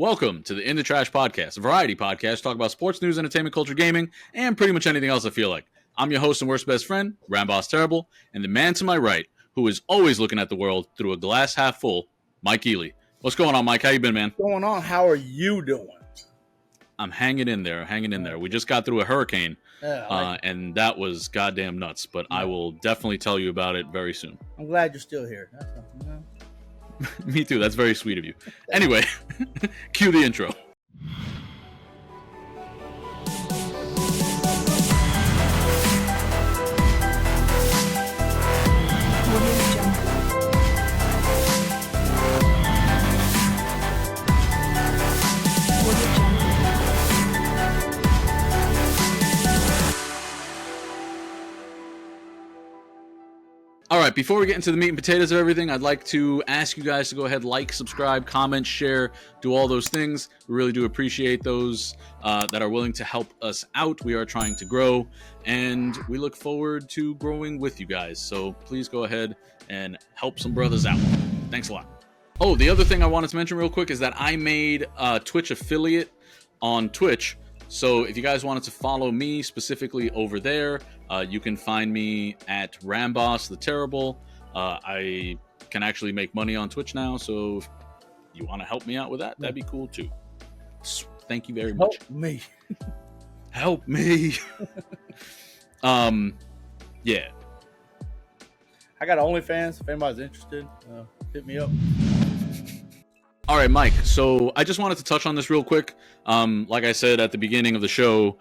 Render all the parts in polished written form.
Welcome to the Indatrashpodcast, a variety podcast talk about sports, news, entertainment, culture, gaming, and pretty much anything else I feel like. I'm your host and worst best friend, Ramboss Terrible, and the man to my right, who is always looking at the world through a glass half full, MikeEhle. What's going on, Mike? How you been, man? What's going on? How are you doing? I'm hanging in there. We just got through a hurricane, Yeah, and that was goddamn nuts, but I will definitely tell you about it very soon. I'm glad you're still here. That's something, you know? Me too. That's very sweet of you. Anyway, cue the intro. All right, before we get into the meat and potatoes of everything, I'd like to ask you guys to go ahead, like, subscribe, comment, share, do all those things. We really do appreciate those that are willing to help us out. We are trying to grow, and we look forward to growing with you guys. So please go ahead and help some brothers out. Thanks a lot. Oh, the other thing I wanted to mention real quick is that I made a Twitch affiliate on Twitch. So if you guys wanted to follow me specifically over there, you can find me at rambosstheterrible. I can actually make money on Twitch now, so if you want to help me out with that, that'd be cool too. Thank you very much. Help me. Help me. Yeah. I got OnlyFans. If anybody's interested, hit me up. All right, Mike. So I just wanted to touch on this real quick. Like I said at the beginning of the show,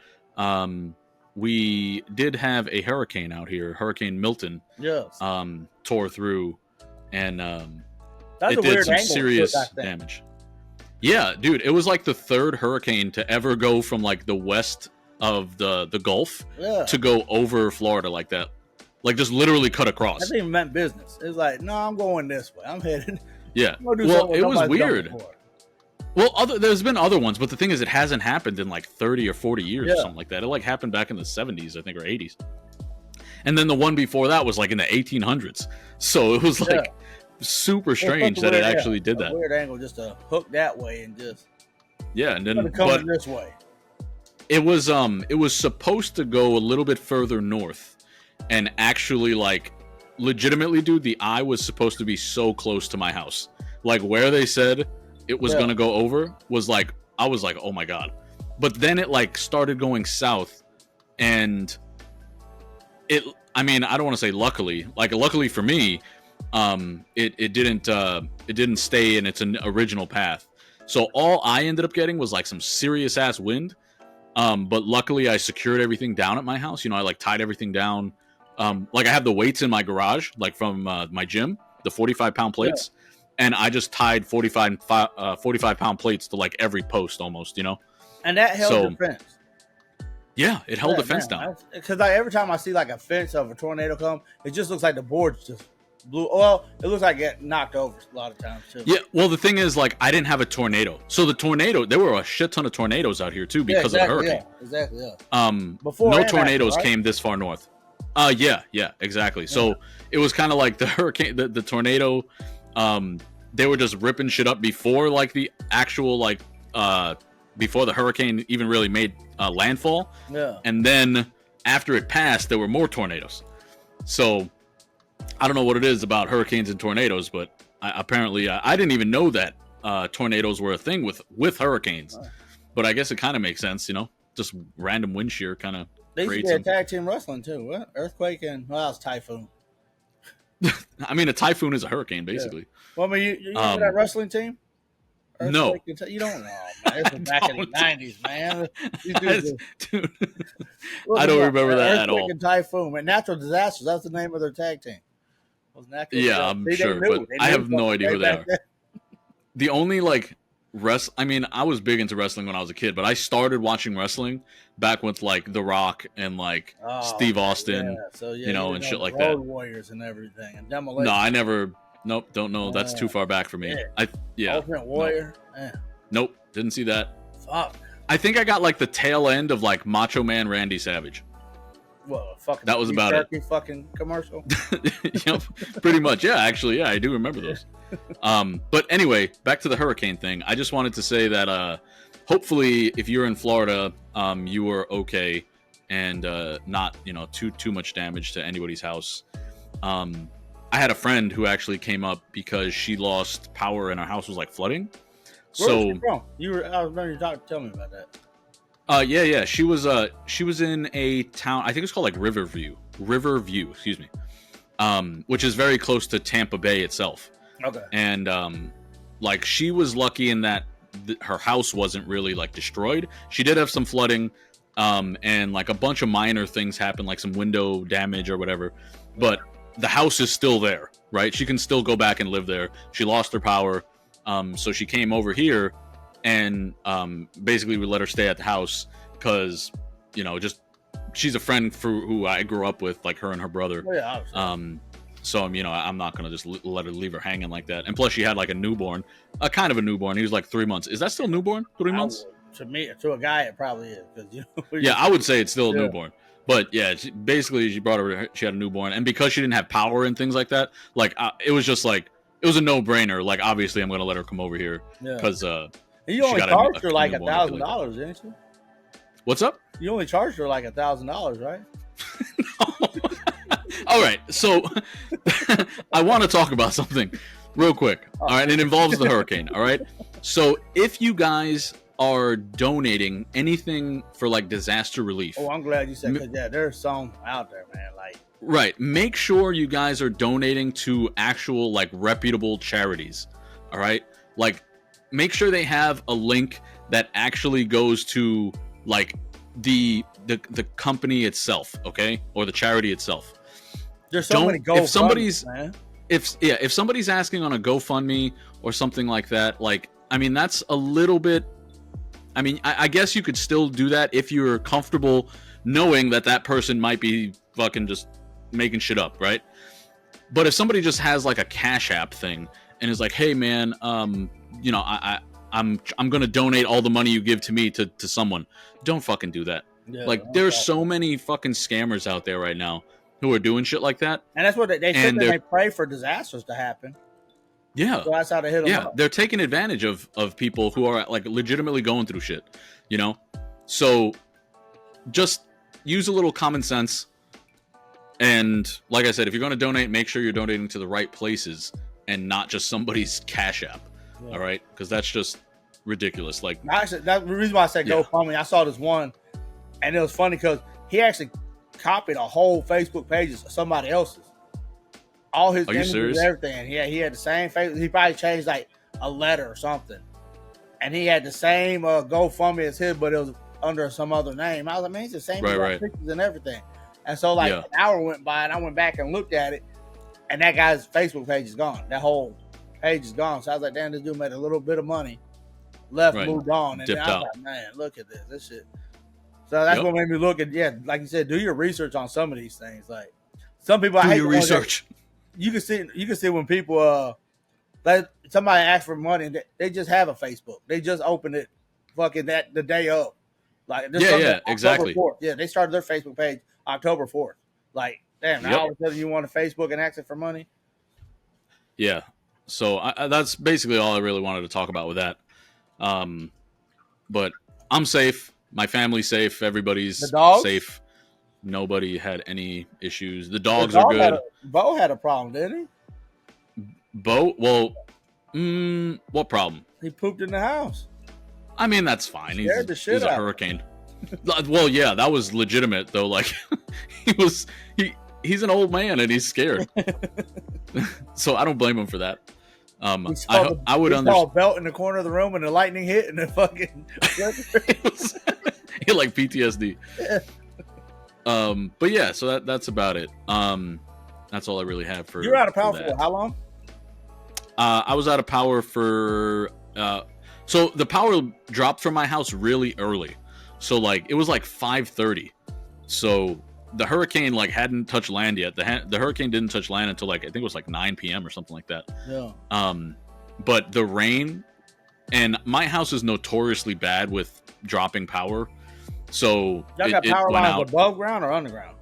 we did have a hurricane out here, Hurricane Milton. Yes. Tore through, and That's it a did weird some angle serious to that damage. Yeah, dude, it was like the third hurricane to ever go from like the west of the Gulf to go over Florida like that. Like just literally cut across. That even meant business. It's like, no, I'm going this way. I'm headed. Yeah. Well, it was weird. Well, there's been other ones, but the thing is, it hasn't happened in like 30 or 40 years or something like that. It like happened back in the 70s, I think, or 80s. And then the one before that was like in the 1800s. So it was like super strange that it actually did that. Weird angle just to hook that way and just and then coming this way. It was supposed to go a little bit further north, and actually like legitimately, dude, the eye was supposed to be so close to my house. Like where they said it was gonna go over was like, I was like, oh my god. But then it like started going south, and I don't want to say luckily for me, it didn't stay in its original path. So all I ended up getting was like some serious ass wind. But luckily I secured everything down at my house. You know, I like tied everything down. Like I have the weights in my garage, like from my gym, the 45-pound plates. Yeah. And I just tied 45-pound plates to like every post almost, you know? And that held the fence. Yeah, it held the fence down. Because like every time I see like a fence of a tornado come, it just looks like the boards just blew. Well, it looks like it knocked over a lot of times too. Yeah, well, the thing is, like, I didn't have a tornado. So the tornado, there were a shit ton of tornadoes out here too because of the hurricane. Yeah, exactly, yeah. Before no tornadoes came this far north. Yeah, exactly. So it was kind of like the hurricane, the tornado, they were just ripping shit up before like the actual like before the hurricane even really made landfall. Yeah. And then after it passed, there were more tornadoes. So I don't know what it is about hurricanes and tornadoes, but apparently I didn't even know that tornadoes were a thing with hurricanes. But I guess it kind of makes sense, you know, just random wind shear kind of. They used to be tag team wrestling too. What? Earthquake and it's typhoon. I mean, a typhoon is a hurricane, basically. Yeah. Well, I mean, you know that wrestling team? No. You don't know, man. This was back in the 90s, man. Dude, I don't remember that at all. Earthquake and Typhoon. And Natural Disasters, that's the name of their tag team. I'm sure, but I have no idea who they are. The only, like, I mean, I was big into wrestling when I was a kid, but I started watching wrestling back with, like, The Rock and, like, Steve Austin, you know, and shit like that. Road Warriors and everything. And Demolition. No, I never... Nope, don't know. That's too far back for me. Ultimate Warrior. Nope, didn't see that. Fuck. I think I got like the tail end of like Macho Man Randy Savage. Well, fucking that was about it. Fucking commercial. Yep, pretty much. Yeah, actually, yeah, I do remember those. But anyway, back to the hurricane thing. I just wanted to say that hopefully, if you're in Florida, you were okay and not too much damage to anybody's house. I had a friend who actually came up because she lost power and her house was like flooding. Where was she from? I remember you tell me about that. Yeah. She was in a town. I think it's called like Riverview, excuse me. Which is very close to Tampa Bay itself. Okay. And like she was lucky in that her house wasn't really like destroyed. She did have some flooding, and like a bunch of minor things happened, like some window damage or whatever. But the house is still there, right? She can still go back and live there. She lost her power, so she came over here. And basically, we let her stay at the house because, just she's a friend who I grew up with, like her and her brother. Oh, yeah, so I'm not gonna just let her leave her hanging like that. And plus, she had like a newborn, a kind of a newborn. He was like 3 months. Is that still newborn? 3 months? To a guy, it probably is. Yeah, I would say it's still a newborn. But yeah, she brought her. She had a newborn, and because she didn't have power and things like that, like it was just like it was a no-brainer. Like obviously, I'm gonna let her come over here because. You only charged her like $1,000, didn't you? What's up? You only charged her like $1,000, right? No. All right, so I want to talk about something real quick. All right, it involves the hurricane. All right, so if you guys are donating anything for like disaster relief, I'm glad you said because there's some out there, man. Like, right, make sure you guys are donating to actual like reputable charities. All right, like. Make sure they have a link that actually goes to like the company itself, okay, or the charity itself. There's so many GoFundMes, man. If somebody's asking on a GoFundMe or something like that, like I mean that's a little bit. I mean I guess you could still do that if you're comfortable knowing that person might be fucking just making shit up, right? But if somebody just has like a Cash App thing and is like, hey man, I'm gonna donate all the money you give to me to someone. Don't fucking do that. Yeah, like there's so many fucking scammers out there right now who are doing shit like that. And that's what they said. They pray for disasters to happen. Yeah, so that's how they hit them up. They're taking advantage of people who are like legitimately going through shit. So just use a little common sense. And like I said, if you're going to donate, make sure you're donating to the right places and not just somebody's Cash App. Yeah. All right, because that's just ridiculous. Like, actually, that's the reason why I said GoFundMe. I saw this one, and it was funny because he actually copied a whole Facebook page of somebody else's. All his images and everything. Yeah, he had the same face. He probably changed like a letter or something, and he had the same GoFundMe as his, but it was under some other name. I was like, man, it's the same pictures and everything. And so, like, an hour went by, and I went back and looked at it, and that guy's Facebook page is gone. That whole page is gone. So I was like, damn, this dude made a little bit of money, moved on. And then I was like, man, look at this shit. So that's what made me look at, like you said, do your research on some of these things. Like, some people, I hate your research. You can see when people, like somebody asks for money, and they just have a Facebook. They just open it fucking the day of. Like, exactly. 4th. Yeah, they started their Facebook page October 4th. Like, damn, now all of a sudden you want to Facebook and ask it for money? Yeah. So that's basically all I really wanted to talk about with that. But I'm safe. My family's safe. Everybody's safe. Nobody had any issues. The dogs are good. Bo had a problem, didn't he? Bo? Well, what problem? He pooped in the house. I mean, that's fine. He's a hurricane. Well, yeah, that was legitimate though. Like, he's an old man and he's scared. So I don't blame him for that. I would understand. Saw a belt in the corner of the room and the lightning hit and the fucking. He like PTSD. Yeah. But yeah, so that's about it. That's all I really have for. You're out of power for how long? I was out of power for. So the power dropped from my house really early. So like it was like 5:30. So the hurricane like hadn't touched land yet. The hurricane didn't touch land until like I think it was like 9 p.m. or something like that. Yeah. But the rain, and my house is notoriously bad with dropping power. So y'all got power lines above ground or underground?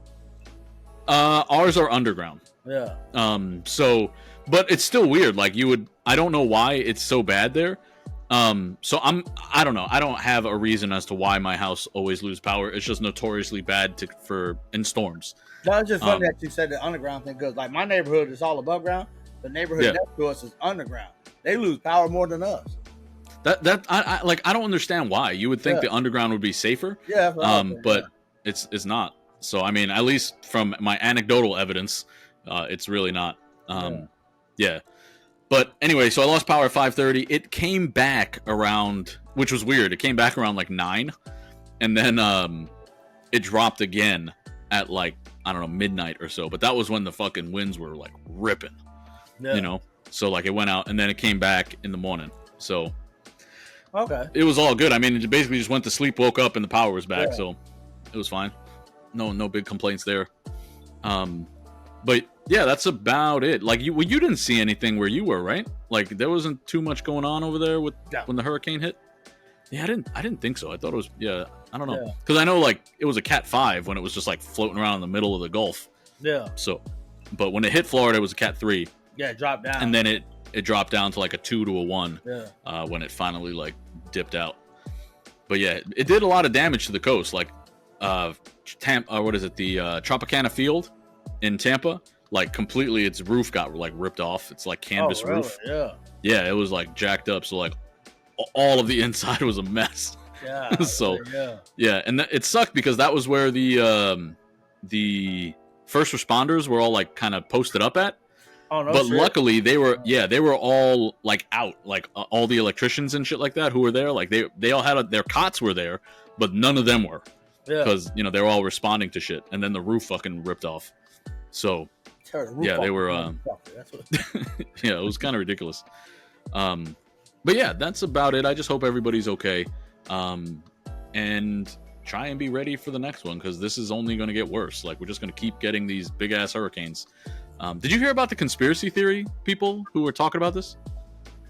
Ours are underground. Yeah. So, but it's still weird. Like I don't know why it's so bad there. So I don't know. I don't have a reason as to why my house always loses power. It's just notoriously bad in storms. No, it's just funny that you said the underground thing, because like my neighborhood is all above ground. The neighborhood next to us is underground. They lose power more than us. I don't understand why. You would think the underground would be safer. Yeah. But it's not. So I mean, at least from my anecdotal evidence, it's really not. Yeah. But anyway, so I lost power at 5:30. It came back around, which was weird. It came back around like 9, and then it dropped again at like, I don't know, midnight or so. But that was when the fucking winds were like ripping, you know. So like it went out, and then it came back in the morning. So it was all good. I mean, it basically just went to sleep, woke up, and the power was back. So it was fine. No big complaints there. But yeah, that's about it. Like you didn't see anything where you were, right? Like there wasn't too much going on over there when the hurricane hit. Yeah, I didn't think so. I thought it was I don't know, because I know like it was a Cat 5 when it was just like floating around in the middle of the Gulf. Yeah. So, but when it hit Florida, it was a Cat 3. Yeah, it dropped down, and then it dropped down to like a 2 to a 1. Yeah. When it finally like dipped out. But yeah, it did a lot of damage to the coast. Like, what is it? The Tropicana Field in Tampa, like completely, its roof got like ripped off. It's like canvas roof. Yeah, it was like jacked up. So like all of the inside was a mess. Yeah. So and it sucked because that was where the first responders were all like kind of posted up at. Oh, no, but luckily they were all like out, like all the electricians and shit like that who were there. Like they all had their cots were there, but none of them were, because you know they were all responding to shit, and then the roof fucking ripped off. So they were yeah, it was kind of ridiculous. But yeah, that's about it. I just hope everybody's okay, and try and be ready for the next one, because this is only going to get worse. Like we're just going to keep getting these big ass hurricanes. Did you hear about the conspiracy theory people who were talking about this?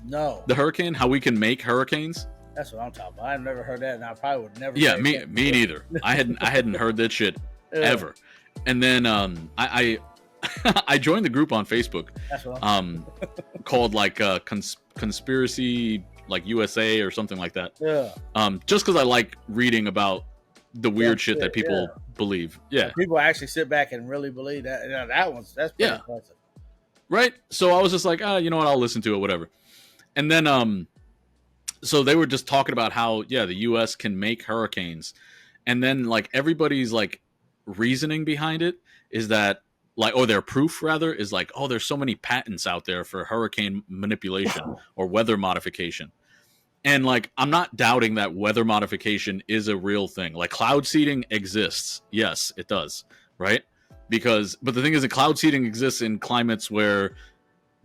No. The hurricane, how we can make hurricanes? That's what I'm talking about. I've never heard that, and I probably would never. Yeah, me neither. I hadn't heard that shit ever. And then I joined the group on Facebook. That's what called like conspiracy like USA or something like that. Yeah. Just because I like reading about the weird shit that people believe. Yeah. People actually sit back and really believe that. That's pretty impressive. Right? So I was just like, you know what, I'll listen to it, whatever. And then so they were just talking about how the US can make hurricanes. And then like everybody's like reasoning behind it is that like, or their proof rather is like, oh, there's so many patents out there for hurricane manipulation or weather modification. And like, I'm not doubting that weather modification is a real thing. Like cloud seeding exists. Yes, it does. Right? But the thing is that cloud seeding exists in climates where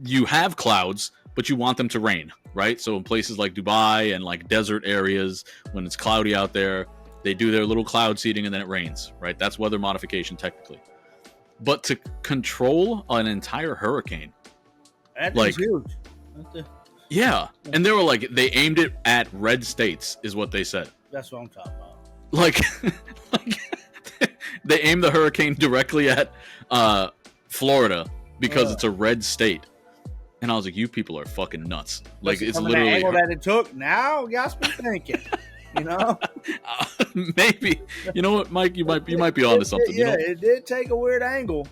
you have clouds, but you want them to rain. Right? So in places like Dubai and like desert areas, when it's cloudy out there, they do their little cloud seeding and then it rains. Right? That's weather modification technically. But to control an entire hurricane, that's like huge. Yeah, and they were like, they aimed it at red states, is what they said. That's what I'm talking about. Like they aimed the hurricane directly at Florida because it's a red state. And I was like, you people are fucking nuts. Like it's literally the angle that it took. Now y'all be thinking, you know. Maybe, you know what, Mike, you might be onto something. Yeah, you know? It did take a weird angle.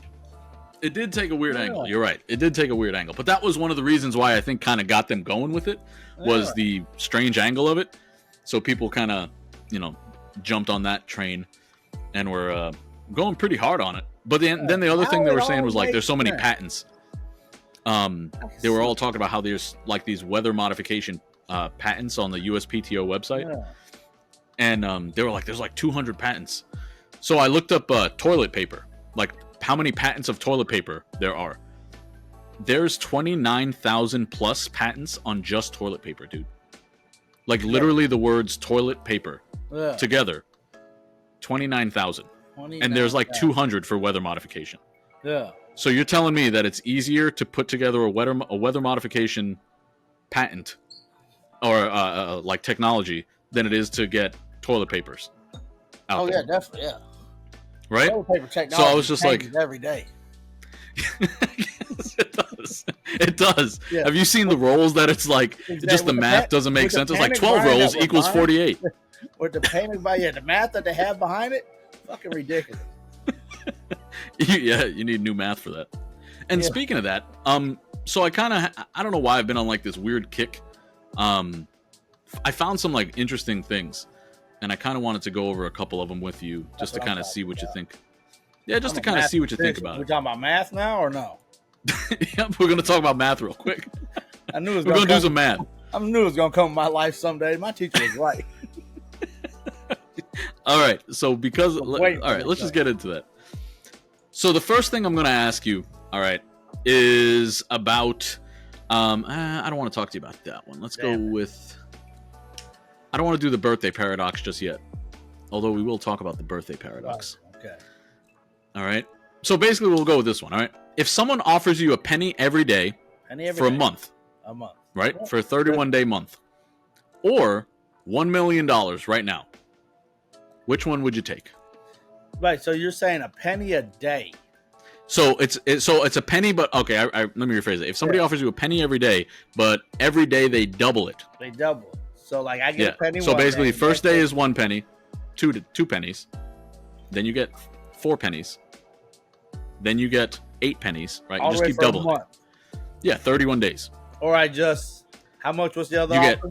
It did take a weird angle. You're right. It did take a weird angle. But that was one of the reasons why I think kind of got them going with it, was the strange angle of it. So people kind of, jumped on that train and were going pretty hard on it. But then the other thing they were saying was like, there's so many patents. They were all talking about how there's like these weather modification patents on the USPTO website. Yeah. And they were like, there's like 200 patents. So I looked up toilet paper, like how many patents of toilet paper there are. There's 29,000 plus patents on just toilet paper, dude. Like literally the words toilet paper together, 29,000. And there's like 200 for weather modification. Yeah. So you're telling me that it's easier to put together a weather modification patent or like technology than it is to get toilet papers out there. Yeah, definitely, yeah. right? So I was just like, every day. Yes, it does. It does. Yeah. Have you seen the rolls that it's like just the math doesn't make sense? It's like 12 rolls equals 48. With the panic the math that they have behind it, fucking ridiculous. Yeah, you need new math for that. And speaking of that, so I don't know why I've been on like this weird kick. I found some like interesting things, and I kind of wanted to go over a couple of them with you just to kind of see what you think. Yeah, just to kind of see what you think about it. We're talking about math now or no? Yeah, we're going to talk about math real quick. I knew it was we're going to do some math. I knew it was going to come in my life someday. My teacher was right. All right, so let's just get into that. So the first thing I'm going to ask you, all right, is about I don't want to talk to you about that one. Let's go with I don't want to do the birthday paradox just yet. Although we will talk about the birthday paradox. Okay. All right. So basically we'll go with this one, all right? If someone offers you a penny every day for a month. A month. Right? For a 31-day month. Or $1 million right now. Which one would you take? Right, so you're saying a penny a day. So it's a penny, but okay, let me rephrase it. If somebody offers you a penny every day, but every day they double it. They double it. So like I get a penny. So basically, first day is 1 penny, two pennies, then you get 4 pennies, then you get 8 pennies. Right, you just keep doubling. Yeah, 31 days. Or how much was the other? You get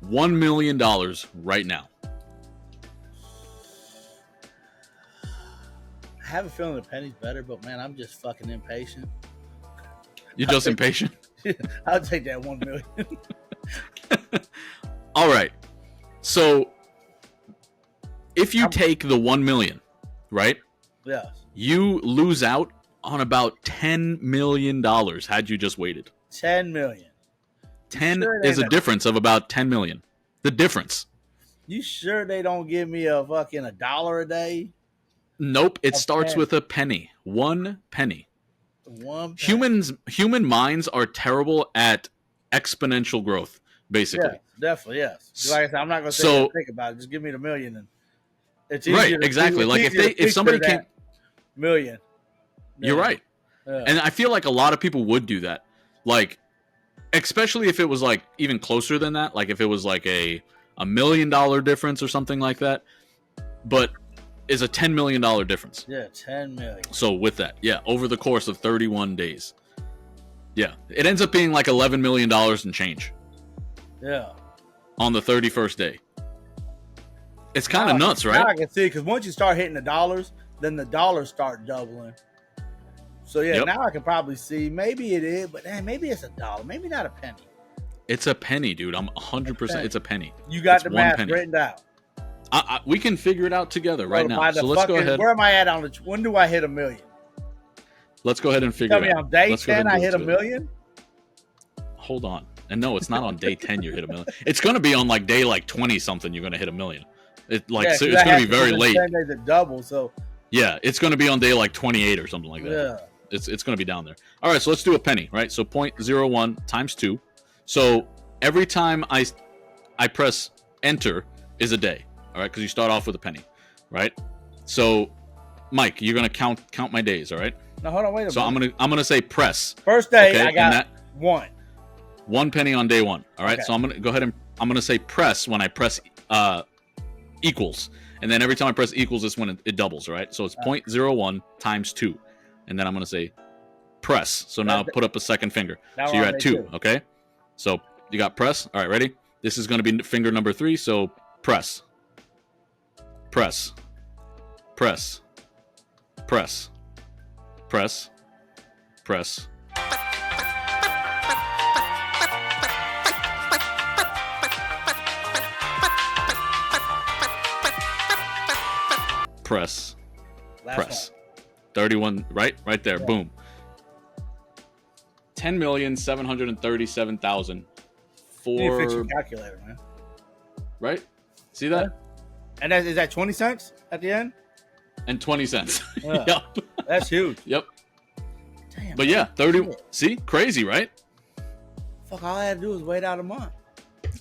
$1 million right now. I have a feeling the penny's better, but man, I'm just fucking impatient. You're just impatient? I'll take that 1 million. All right. So if you take the 1 million, right? Yes. You lose out on about $10 million had you just waited. 10 million. 10 is a difference of about 10 million. The difference. You sure they don't give me a fucking $1 a day? Nope. It starts with a penny. 1 penny. 1 penny. Human minds are terrible at exponential growth, basically. Yeah, definitely, yes. Like I said, I'm not going to say think about it. Just give me the million. And it's easier right, exactly. Like if somebody came... Million. You're right. Yeah. And I feel like a lot of people would do that. Like, especially if it was like even closer than that. Like if it was like a $1 million difference or something like that. But is a $10 million difference. Yeah, 10 million. So with that, over the course of 31 days. Yeah, it ends up being like $11 million and change. Yeah. On the 31st day. It's kind of nuts, right? Now I can see, because once you start hitting the dollars, then the dollars start doubling. So now I can probably see, maybe it is, but maybe it's $1, maybe not a penny. It's a penny, dude. I'm 100%. It's a penny. You got the math written down. We can figure it out together right now. So let's go ahead. Where am I at when do I hit $1 million? Let's go ahead and figure it out. Tell me on day 10 I hit $1 million? Hold on. And no, it's not on day 10 you hit $1 million. It's going to be on like day like 20 something you're going to hit $1 million. It's going to be very late. 10 days to double, so. Yeah, it's going to be on day like 28 or something like that. Yeah. It's going to be down there. All right, so let's do a penny, right? So 0.01 times 2. So every time I press enter is a day. All right, because you start off with a penny, right? So, Mike, you're gonna count my days, all right? No, hold on, wait a minute. So I'm gonna say press. First day, I got 1. 1 penny on day 1. All right, so I'm gonna go ahead and I'm gonna say press when I press equals, and then every time I press equals is when it doubles, all right? So it's 0.01 times 2, and then I'm gonna say press. So now put up a second finger. So you're at 2, okay? So you got press. All right, ready? This is gonna be finger number 3. So press. Press, press, press, press, press. Press, press. 31, right there, boom. 10,737,000 for. You fix your calculator, man. Right? See that? And is that 20 cents at the end? And 20 cents. Yeah. Yep. That's huge. Yep. Damn. But yeah, 30. See? Crazy, right? Fuck, all I had to do was wait out a month.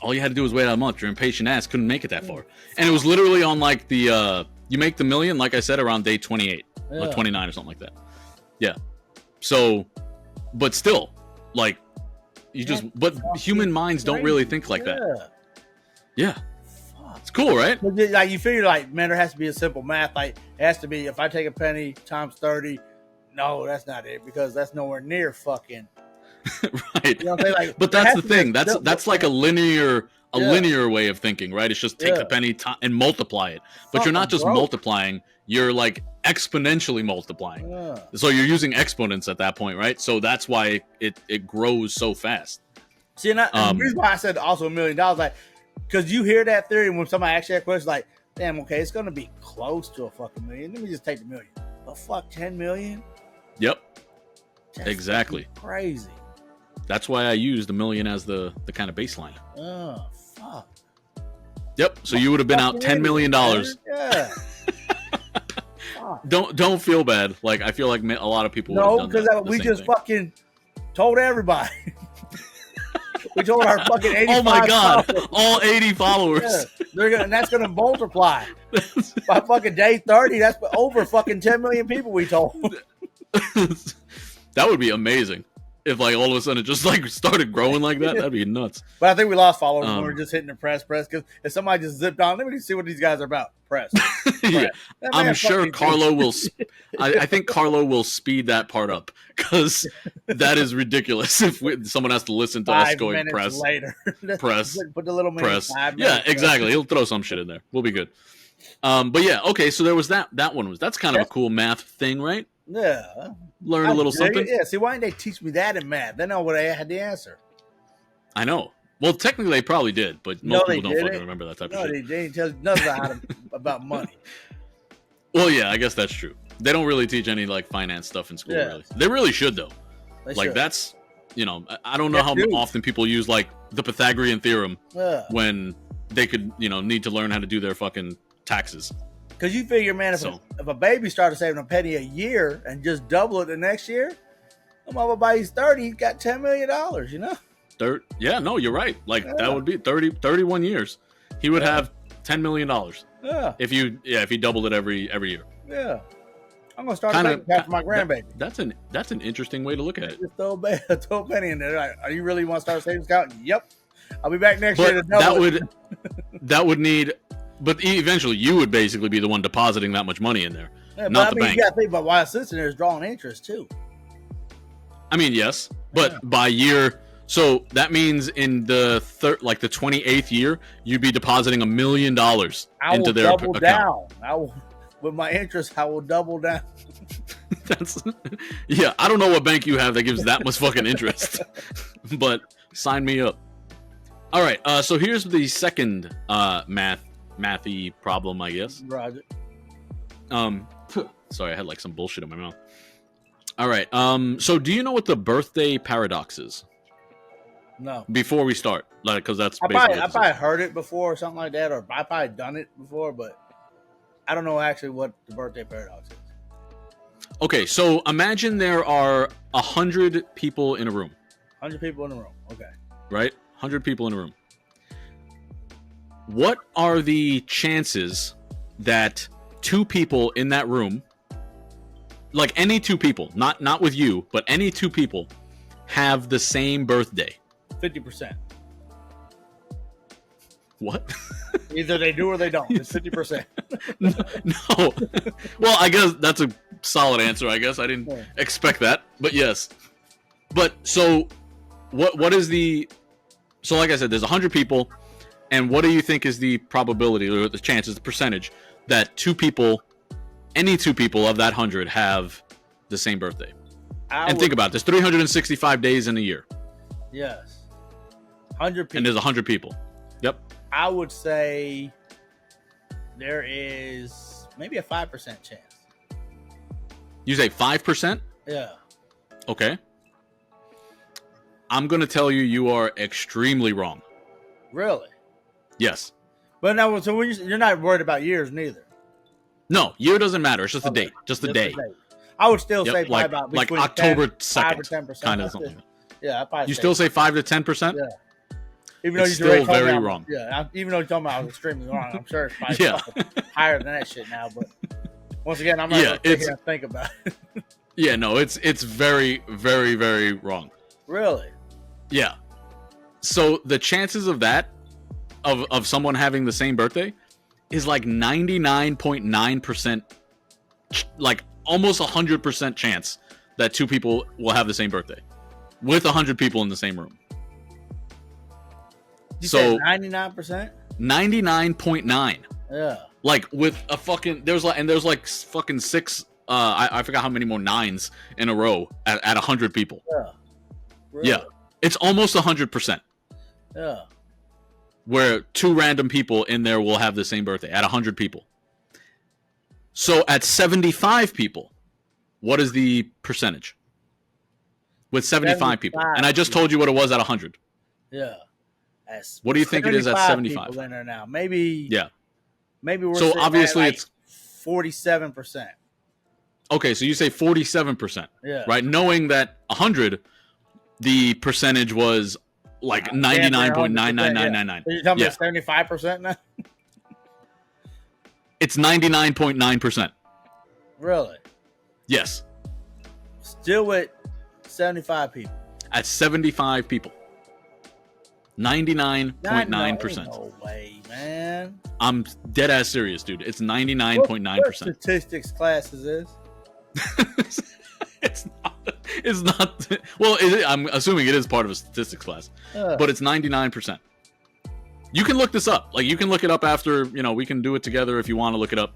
All you had to do was wait out a month. Your impatient ass couldn't make it that far. And it was literally on like the You make the million, like I said, around day 28 or 29 or something like that. Yeah. So, but still, like, but human minds don't really think like that. Yeah. It's cool, right? Like, you figure, like, man, there has to be a simple math. Like, it has to be, if I take a penny times 30, no, that's not it, because that's nowhere near fucking. Right. You know what I'm saying? Like, but that's the thing. That's like a linear way of thinking, right? It's just take the penny and multiply it. But you're not just multiplying, you're like exponentially multiplying. So you're using exponents at that point, right? So that's why it grows so fast. See, and the reason why I said also $1 million, like, because you hear that theory when somebody asks you that question, like, damn, okay, it's going to be close to a fucking million. Let me just take the million. But fuck, 10 million? Yep. That's exactly. Crazy. That's why I used $1 million as the kind of baseline. Oh, fuck. Yep. So you would have been out $10 million. Yeah. Don't feel bad. Like, I feel like a lot of people would have done that. No, because we just fucking told everybody. We told our fucking 85 Oh my god, followers. all 80 followers. Yeah, and that's gonna multiply. By fucking day 30, that's over fucking 10 million people we told. That would be amazing. If, like, all of a sudden it just, like, started growing like that, that'd be nuts. But I think we lost followers when we were just hitting the press, because if somebody just zipped on, let me see what these guys are about. Press. Yeah. I'm sure Carlo will. I think Carlo will speed that part up, because that is ridiculous. If someone has to listen to us going press later, press, put the little press. Yeah, exactly. He'll throw some shit in there. We'll be good. But yeah, okay. So there was that one. That's kind of a cool math thing, right? Yeah. Learn a little something. Yeah. See, why didn't they teach me that in math? Then I would have had the answer. I know. Well, technically they probably did, but most people don't fucking remember that type of shit. They didn't tell you nothing about money. Well, yeah, I guess that's true. They don't really teach any, like, finance stuff in school, really. They really should, though. That's, I don't know how often people use, like, the Pythagorean theorem when they could, need to learn how to do their fucking taxes. Because you figure, man, if a baby started saving a penny a year and just double it the next year, by he's 30, he's got $10 million, Yeah, no, you're right. Like, that would be 31 years. He would have $10 million. Yeah. If he doubled it every year. Yeah. I'm gonna start a bank account for my grandbaby. That's an interesting way to look at it. Just throw a penny in there. Like, are you really want to start a savings account? Yep. I'll be back next year to double it. That would need, but eventually you would basically be the one depositing that much money in there, not the bank. You gotta think about why it's sitting there is drawing interest too. I mean, yes, but by year. So that means in the 28th year, you'd be depositing $1 million into their account. Down. With my interest, I will double down. Yeah. I don't know what bank you have that gives that much fucking interest, but sign me up. All right. So here's the second mathy problem, I guess. Roger. Sorry, I had like some bullshit in my mouth. All right. So do you know what the birthday paradox is? No. Before we start, because that's I probably heard it before or something like that, or I probably done it before, but I don't know actually what the birthday paradox is. Okay, so imagine there are 100 people in a room. 100 people in a room. Okay. Right? 100 people in a room. What are the chances that two people in that room, like any two people, not with you, but any two people, have the same birthday? 50%. What? Either they do or they don't. It's 50%. No. Well, I guess that's a solid answer. I guess I didn't expect that, but yes. But so, what is the? So, like I said, there's 100 people, and what do you think is the probability or the chances, the percentage that any two people of that 100 have the same birthday? Think about it. There's 365 days in a year. Yes. 100 people. And there's 100 people. Yep. I would say there is maybe a 5% chance. You say 5%? Yeah. Okay. I'm going to tell you are extremely wrong. Really? Yes. But now, so you're not worried about years neither? No, year doesn't matter. It's just the date. Just the day. I would still say probably about like October 5 or 2nd. 10%. Kind of something. Yeah, I probably you still say 5 to 10%? Yeah. Even though it's still very wrong. Yeah, even though you're talking about I was extremely wrong, I'm sure it's probably higher than that shit now. But once again, I'm not going to sit here and think about it. Yeah, no, it's very, very, very wrong. Really? Yeah. So the chances of that, of someone having the same birthday, is like 99.9%, like almost 100% chance that two people will have the same birthday, with 100 people in the same room. You said 99%? 99.9. Yeah. Like with a fucking there's like fucking 6. I forgot how many more 9s in a row at 100 people. Yeah. Really? Yeah. It's almost 100%. Yeah. Where two random people in there will have the same birthday at 100 people. So at 75 people, what is the percentage? With 75 people. And I just told you what it was at 100. Yeah. What do you think it is at 75? People in there now. Maybe. Yeah. Maybe we're so obviously like it's 47%. Okay, so you say 47%. Yeah. Right? Knowing that 100, the percentage was like 99.99999. So you're talking about 75% now? It's 99.9%. Really? Yes. Still with 75 people. At 75 people. 99.9%. No way, man. I'm dead ass serious, dude. It's 99.9%. What statistics class is this? It's not. Well, I'm assuming it is part of a statistics class, but it's 99%. You can look this up. Like, you can look it up after. We can do it together if you want to look it up.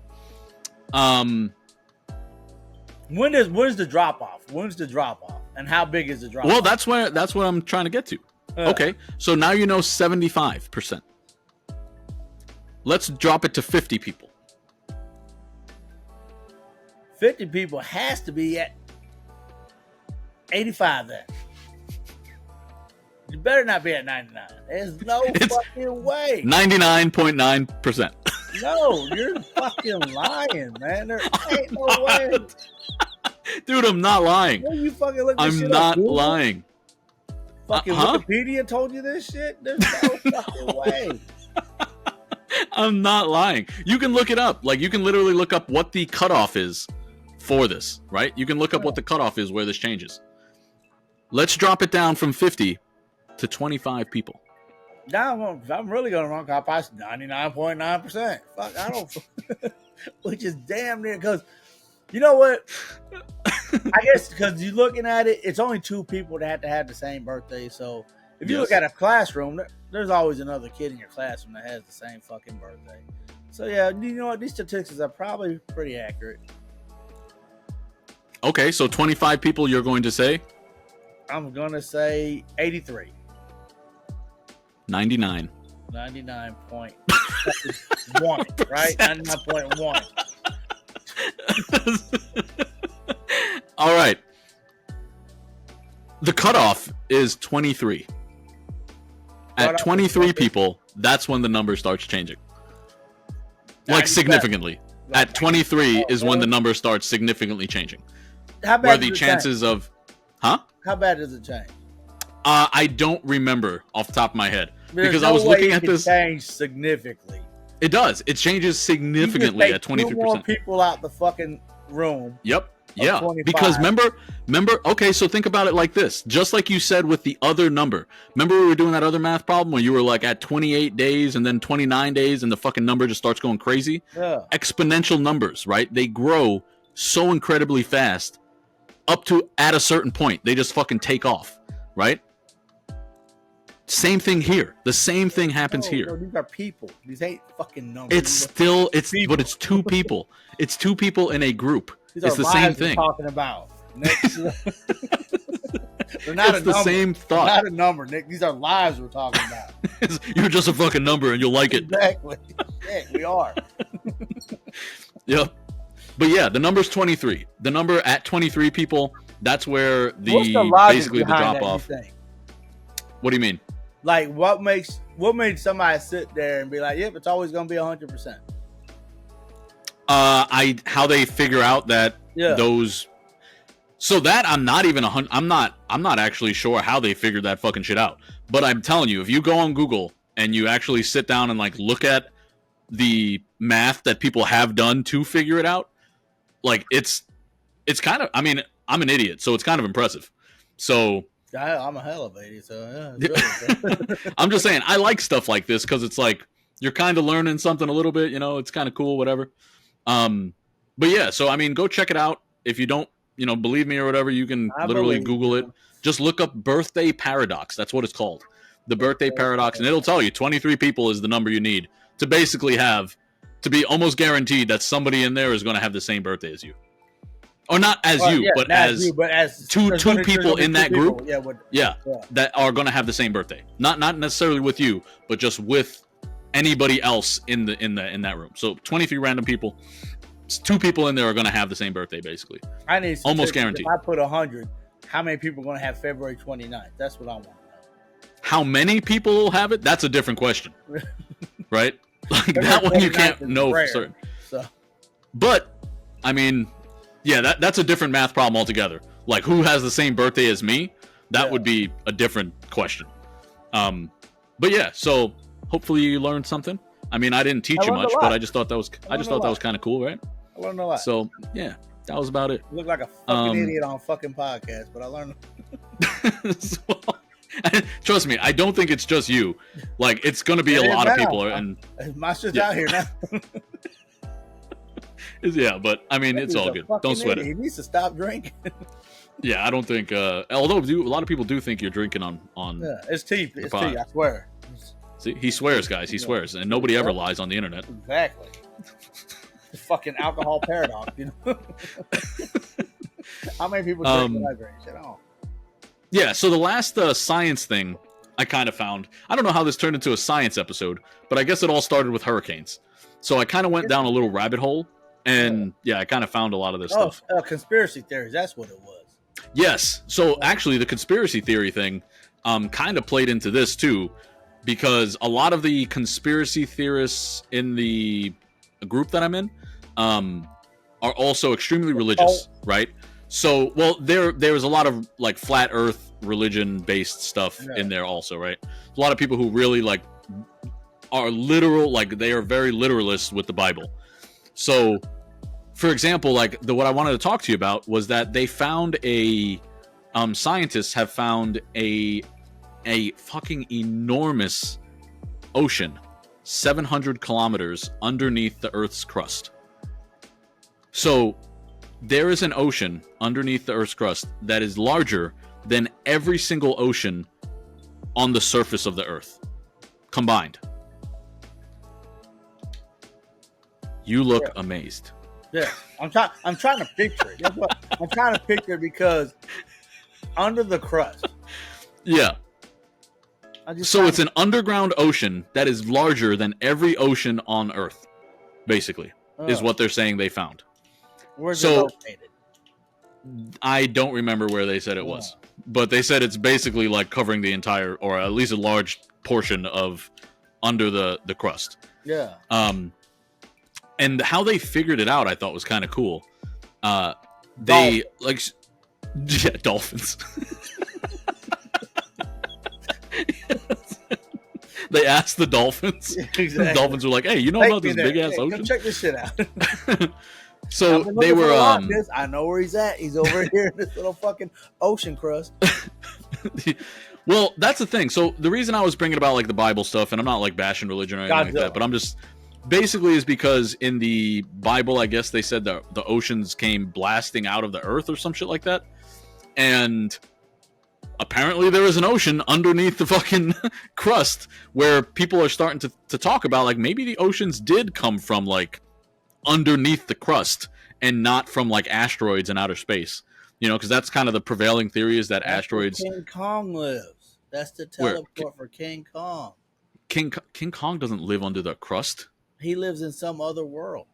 When's the drop off? When's the drop off? And how big is the drop off? Well, that's what I'm trying to get to. Okay, so now you know 75%. Let's drop it to 50 people. 50 people has to be at 85 then. You better not be at 99. There's no fucking way. 99.9%. No, you're fucking lying, man. There ain't no way. Dude, I'm not lying. When you fucking look this I'm shit not up, lying. Fucking Wikipedia told you this shit? There's no fucking way. I'm not lying. You can look it up. Like, you can literally look up what the cutoff is for this, right? You can look up what the cutoff is where this changes. Let's drop it down from 50 to 25 people. Now, I'm really going to run cop 99.9%. Fuck, I don't... Which is damn near, because... You know what? I guess because you're looking at it, it's only two people that have to have the same birthday. So if you look at a classroom, there's always another kid in your classroom that has the same fucking birthday. So yeah, you know what? These statistics are probably pretty accurate. Okay, so 25 people you're going to say? I'm going to say 83. 99. 99.1, right? 99.1. All right. The cutoff is 23. At 23 people, that's when the number starts changing. Like, significantly. At 23 is when the number starts significantly changing. How bad? Where the chances of... Huh? How bad does it change? I don't remember off the top of my head. Because I was looking at this... change significantly. It does. It changes significantly at 23%. Two more people out the fucking room. Yep. Yeah. 25. Because remember. Okay, so think about it like this. Just like you said with the other number. Remember we were doing that other math problem where you were like at 28 days and then 29 days and the fucking number just starts going crazy? Yeah. Exponential numbers, right? They grow so incredibly fast up to at a certain point. They just fucking take off, right? Same thing here. The same thing happens here. No, these are people. These ain't fucking numbers. But it's two people. It's two people in a group. It's the same thing. Talking about. They're not it's the same thought. Not a number, Nick. These are lives we're talking about. You're just a fucking number, and you'll like it. Exactly. Yeah, we are. Yep. But yeah, the number's 23. The number at 23 people. That's where basically the drop off. What do you mean? Like, what made somebody sit there and be like, yep, it's always going to be 100%? How they figure out that those. So that I'm not even I'm not actually sure how they figured that fucking shit out. But I'm telling you, if you go on Google and you actually sit down and like look at the math that people have done to figure it out, like it's kind of, I mean, I'm an idiot, so it's kind of impressive. So I'm a hell of an idiot, so yeah. I'm just saying, I like stuff like this because it's like you're kind of learning something a little bit, you know, it's kind of cool, whatever. But yeah, so I mean, go check it out. If you don't, you know, believe me or whatever, you can literally Google it. Just look up birthday paradox. That's what it's called. The birthday paradox, and it'll tell you 23 people is the number you need to basically have, to be almost guaranteed that somebody in there is going to have the same birthday as you. Or not as but as two people in that group, that are going to have the same birthday. Not necessarily with you, but just with anybody else in that room. So 23 random people, 2 people in there are going to have the same birthday, basically. I need almost guaranteed. If I put 100, how many people are going to have February 29th? That's what I want. How many people will have it? That's a different question, right? Like that one you can't know for certain. So. But I mean, yeah, that's a different math problem altogether. Like, who has the same birthday as me? That would be a different question. But yeah, so hopefully you learned something. I mean, I didn't teach you much, but I just thought that was kind of cool, right? I learned a lot. So yeah, that was about it. I look like a fucking idiot on a fucking podcast, but I learned. Trust me, I don't think it's just you. Like, it's going to be a lot of people. And my shit's out here now. Yeah, but I mean, it's all good. Don't sweat it. He needs to stop drinking. Yeah, I don't think. Although a lot of people do think you're drinking on. Yeah, it's tea. It's tea. I swear. See, he swears, guys. He swears, and nobody ever lies on the internet. Exactly. The fucking alcohol paradox, you know. How many people drink when I drink? Shit, Yeah, so the last science thing I kind of found, I don't know how this turned into a science episode, but I guess it all started with hurricanes. So I kind of went down a little rabbit hole, and I kind of found a lot of this stuff. Conspiracy theories, that's what it was. Yes, so actually the conspiracy theory thing kind of played into this too, because a lot of the conspiracy theorists in the group that I'm in are also extremely religious, right? So, well, there's a lot of like flat Earth religion-based stuff in there also, right? A lot of people who really like are literal, like they are very literalists with the Bible. So, for example, like what I wanted to talk to you about was that they found scientists have found a fucking enormous ocean, 700 kilometers underneath the Earth's crust. So there is an ocean underneath the Earth's crust that is larger than every single ocean on the surface of the Earth combined. You look amazed. Yeah, I'm trying to picture it. That's what I'm trying to picture it, because under the crust. Yeah. So it's an underground ocean that is larger than every ocean on Earth, basically, is what they're saying they found. Where's it located? I don't remember where they said it was, but they said it's basically like covering the entire, or at least a large portion of under the crust. Yeah. And how they figured it out, I thought was kind of cool. They dolphins. They asked the dolphins. Exactly. The dolphins were like, "Hey, you know about this big ass ocean? Come check this shit out." So they were. I know where he's at. He's over here in this little fucking ocean crust. Well, that's the thing. So the reason I was bringing about like the Bible stuff, and I'm not like bashing religion or anything like that, but I'm just basically is because in the Bible, I guess they said the oceans came blasting out of the earth or some shit like that, and apparently there is an ocean underneath the fucking crust where people are starting to talk about like maybe the oceans did come from like underneath the crust and not from like asteroids in outer space, you know, because that's kind of the prevailing theory is that asteroids. King Kong lives. That's the teleport for King Kong. King Kong doesn't live under the crust. He lives in some other world.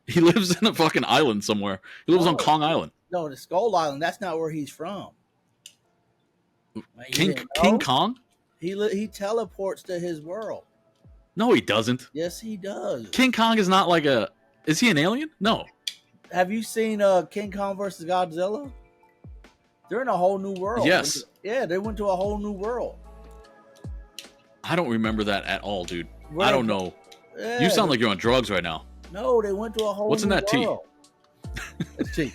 He lives in a fucking island somewhere. He lives on Kong Island. No, the Skull Island. That's not where he's from. King Kong? He teleports to his world. No, he doesn't. Yes, he does. King Kong is not like a... Is he an alien? No. Have you seen King Kong versus Godzilla? They're in a whole new world. Yes. Yeah, they went to a whole new world. I don't remember that at all, dude. Right. I don't know. Yeah, you sound like you're on drugs right now. No, they went to a whole What's new in that world. Tea? It's tea.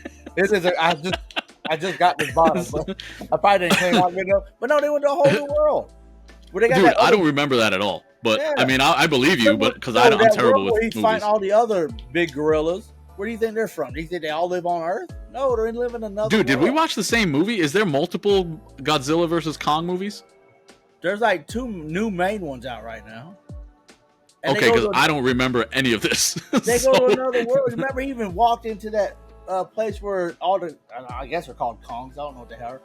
I just got this bottle. But I probably didn't clean out good enough. But no, they went to a whole new world. Where they got dude, I don't remember that at all. But I mean, I believe you, but because I'm terrible with movies. He's fighting all the other big gorillas. Where do you think they're from? Do you think they all live on Earth? No, they're living in another. Dude, did we watch the same movie? Is there multiple Godzilla versus Kong movies? There's like 2 new main ones out right now. And okay, because I don't remember any of this. They go to another world. Remember, he even walked into that place where all the, I guess they're called Kongs. I don't know what they are.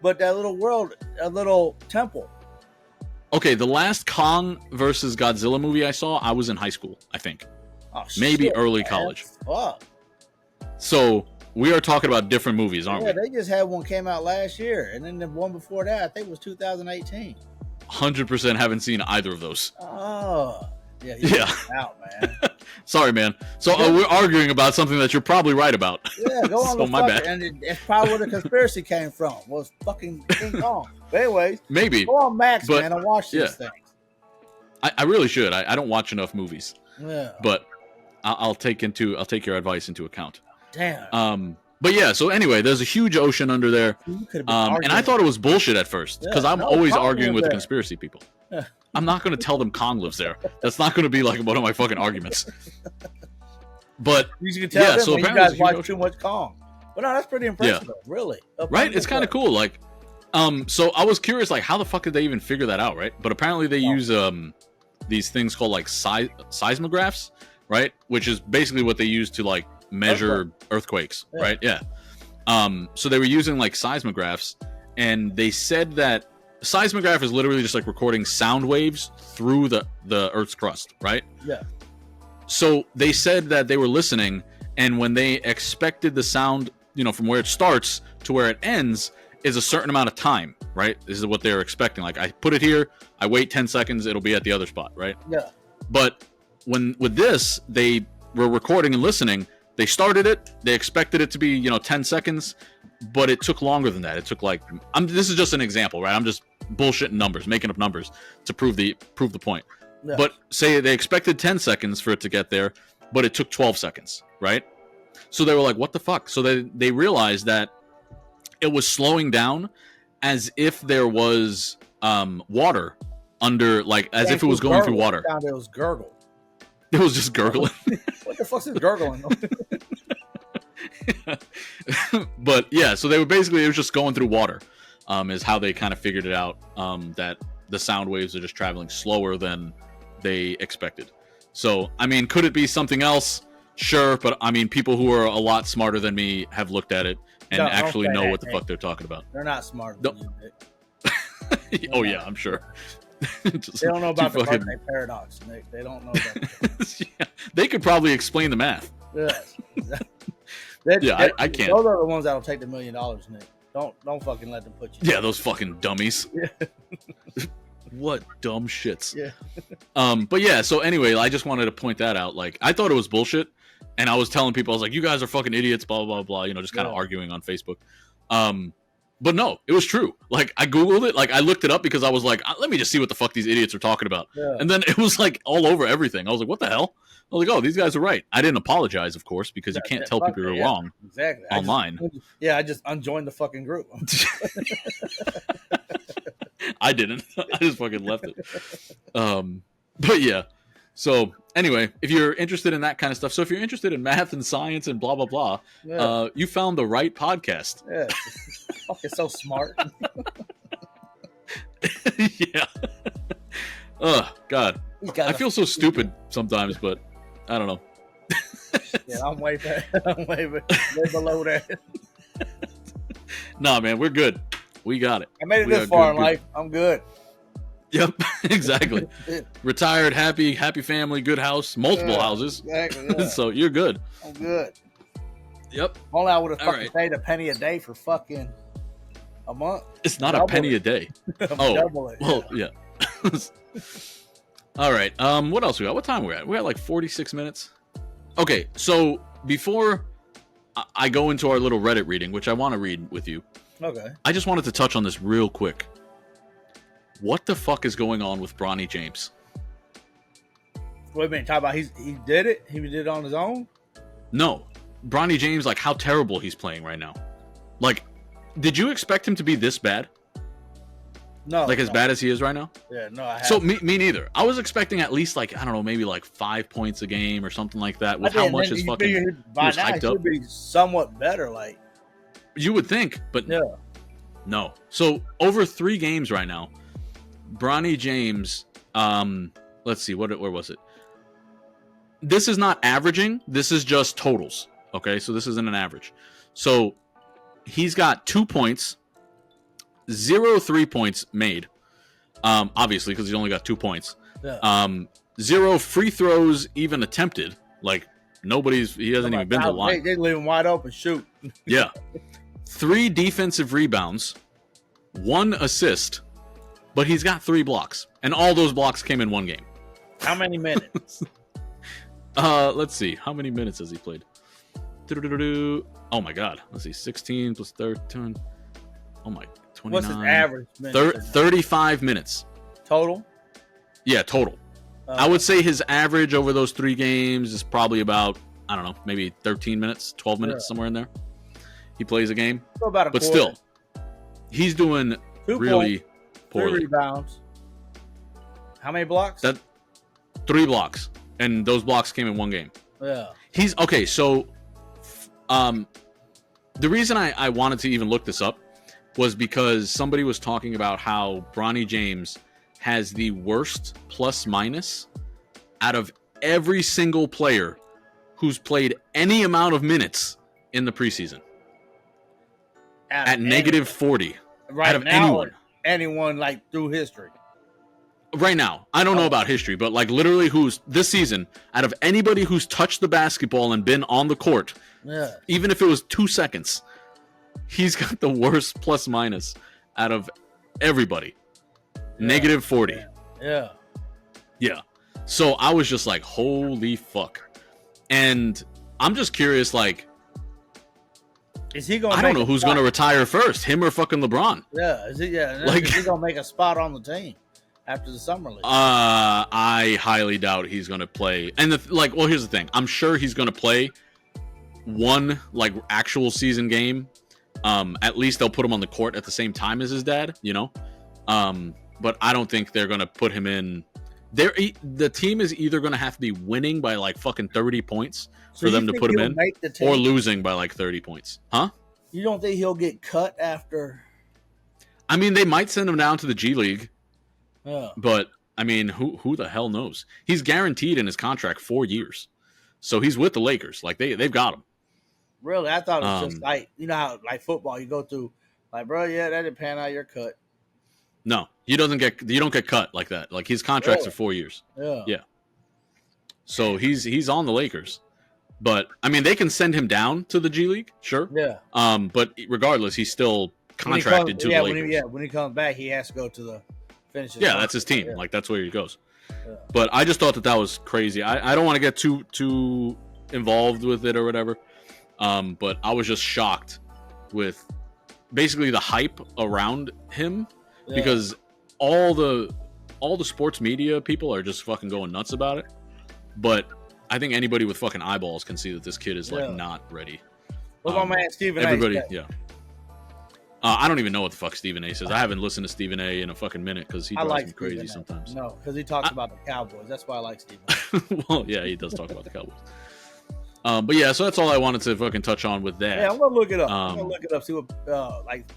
But that little world, a little temple. Okay, the last Kong versus Godzilla movie I saw, I was in high school, I think. Oh, maybe shit, early college. Fuck. So we are talking about different movies, aren't we? Yeah, they just had one came out last year, and then the one before that, I think was 2018. 100% haven't seen either of those. Oh, yeah. Out, man. Sorry, man. So we're arguing about something that you're probably right about. Yeah, go on. So my bad. And it's probably where the conspiracy came from. Was fucking King Kong. But anyways, maybe go on Max, man, and watch these things. I really should. I don't watch enough movies. Yeah. But I'll take your advice into account. Damn. But yeah, so anyway, there's a huge ocean under there. And I thought it was bullshit at first because I'm always arguing with the conspiracy people. Yeah. I'm not going to tell them Kong lives there. That's not going to be like one of my fucking arguments. But you can tell them when you guys watch too much Kong. But no, that's pretty impressive, though, really. Right? It's kind of cool. Like, so I was curious, like, how the fuck did they even figure that out, right? But apparently they use these things called like seismographs, right? Which is basically what they use to like measure earthquakes, right? Yeah. So they were using like seismographs, and they said that a seismograph is literally just like recording sound waves through the Earth's crust, right? Yeah. So they said that they were listening, and when they expected the sound, you know, from where it starts to where it ends is a certain amount of time, right? This is what they're expecting. Like, I put it here, I wait 10 seconds, it'll be at the other spot, right? Yeah. But with this, they were recording and listening. They started it. They expected it to be, 10 seconds, but it took longer than that. It took like, this is just an example, right? I'm just bullshitting numbers, making up numbers to prove the point. Yeah. But say they expected 10 seconds for it to get there, but it took 12 seconds, right? So they were like, what the fuck? So they realized that it was slowing down as if there was water under, like, as if it was going through water. It was gurgle. It was just gurgling. What the fuck is gurgling? But yeah, so it was just going through water, is how they kind of figured it out, that the sound waves are just traveling slower than they expected. So, I mean, could it be something else? Sure, but I mean, people who are a lot smarter than me have looked at it and actually know what the fuck they're talking about. They're not smarter than you, Nick. Oh yeah, I'm sure. They don't know about the Barclay paradox, Nick. They don't know about yeah, they could probably explain the math. Yes. I can't. Those are the ones that'll take the $1 million, Nick. Don't fucking let them put you. Yeah, those fucking dummies. Yeah. What dumb shits. Yeah. But yeah, so anyway, I just wanted to point that out. Like, I thought it was bullshit, and I was telling people, I was like, you guys are fucking idiots, blah, blah, blah, just kind of arguing on Facebook. But no, it was true. Like, I Googled it, like, I looked it up because I was like, let me just see what the fuck these idiots are talking about. Yeah. And then it was like all over everything. I was like, what the hell? I was like, oh, these guys are right. I didn't apologize, of course, because you can't tell people you're wrong online. I just unjoined the fucking group. I didn't. I just fucking left it. But yeah. So anyway, if you're interested in that kind of stuff, so if you're interested in math and science and blah, blah, blah, you found the right podcast. Yeah. Fucking so smart. Yeah. Oh, God. I feel so stupid sometimes, but I don't know. Yeah, I'm way below that. Nah, man, we're good. We got it. I made it this far in life. I'm good. Yep, exactly. Retired, happy family, good house, multiple houses. Exactly. Yeah. So you're good. I'm good. Yep. Only I would have fucking paid a penny a day for fucking a month. It's not a penny a day. Double it. Well, yeah. All right. What else we got? What time we're at? We're at like 46 minutes. Okay, so before I go into our little Reddit reading, which I want to read with you, Okay. I just wanted to touch on this real quick. What the fuck is going on with Bronny James? Wait a minute, talk about he did it? He did it on his own? No. Bronny James, like, how terrible he's playing right now. Like, did you expect him to be this bad? No. Like, as bad as he is right now? Yeah, no, I haven't. So, me neither. I was expecting at least, like, I don't know, maybe like 5 points a game or something like that with how much his fucking... He was hyped up. Should be somewhat better, like... You would think, but no. So, over 3 games right now, Bronny James, let's see, where was it? This is not averaging. This is just totals. Okay, so this isn't an average. So he's got 2 points, 0 3 points made. Obviously, because he's only got 2 points. Yeah. 0 free throws even attempted. Like he hasn't even been to the line. They leave him wide open. Shoot. Yeah. 3 defensive rebounds, 1 assist, but he's got 3 blocks, and all those blocks came in 1 game. How many minutes? Let's see. How many minutes has he played? Oh my god. Let's see. 16 plus 13. Oh my. 29. What's his average minutes? 35 minutes. Total? Yeah, total. I would say his average over those 3 games is probably about, I don't know, maybe 13 minutes, 12 minutes, somewhere in there. He plays a game. So about a but quarter. Still, he's doing 2 really poorly. 3 rebounds. How many blocks? 3 blocks. And those blocks came in 1 game. Yeah. He's okay. So, the reason I wanted to even look this up was because somebody was talking about how Bronny James has the worst plus minus out of every single player who's played any amount of minutes in the preseason. At negative 40. Right out of now, anyone like through history. Right now, I don't know about history, but like literally who's this season, out of anybody who's touched the basketball and been on the court, even if it was 2 seconds, he's got the worst plus minus out of everybody. Negative 40. Yeah. So I was just like, holy fuck. And I'm just curious, like, is he going? I don't know who's going to retire first, him or fucking LeBron. Yeah, is he going to make a spot on the team after the summer league? I highly doubt he's going to play. And here's the thing. I'm sure he's going to play 1 like actual season game. At least they'll put him on the court at the same time as his dad, you know. But I don't think they're going to put him in. The team is either going to have to be winning by like fucking 30 points for them to put him in, or losing by like 30 points. Huh? You don't think he'll get cut after? I mean, they might send him down to the G League. Yeah. But I mean, who the hell knows? He's guaranteed in his contract 4 years, so he's with the Lakers. Like they've got him. Really, I thought it was just like, you know how like football, you go through like, bro, that didn't pan out, you're cut. No, you don't get cut like that. Like his contracts are 4 years. Yeah. So he's on the Lakers, but I mean they can send him down to the G League, sure. Yeah. But regardless, he's still contracted to the Lakers. When he comes back, he has to go to the finishes. Yeah, that's his team. Yeah. Like that's where he goes. Yeah. But I just thought that was crazy. I don't want to get too involved with it or whatever. But I was just shocked with basically the hype around him because all the sports media people are just fucking going nuts about it. But I think anybody with fucking eyeballs can see that this kid is like not ready. What's my man Stephen A? Everybody, I don't even know what the fuck Stephen A says. I haven't listened to Stephen A in a fucking minute because he drives me crazy sometimes. No, because he talks about the Cowboys. That's why I like Stephen. Well, yeah, he does talk about the Cowboys. But yeah, so that's all I wanted to fucking touch on with that. Yeah, I'm gonna look it up. I'm gonna look it up, see what like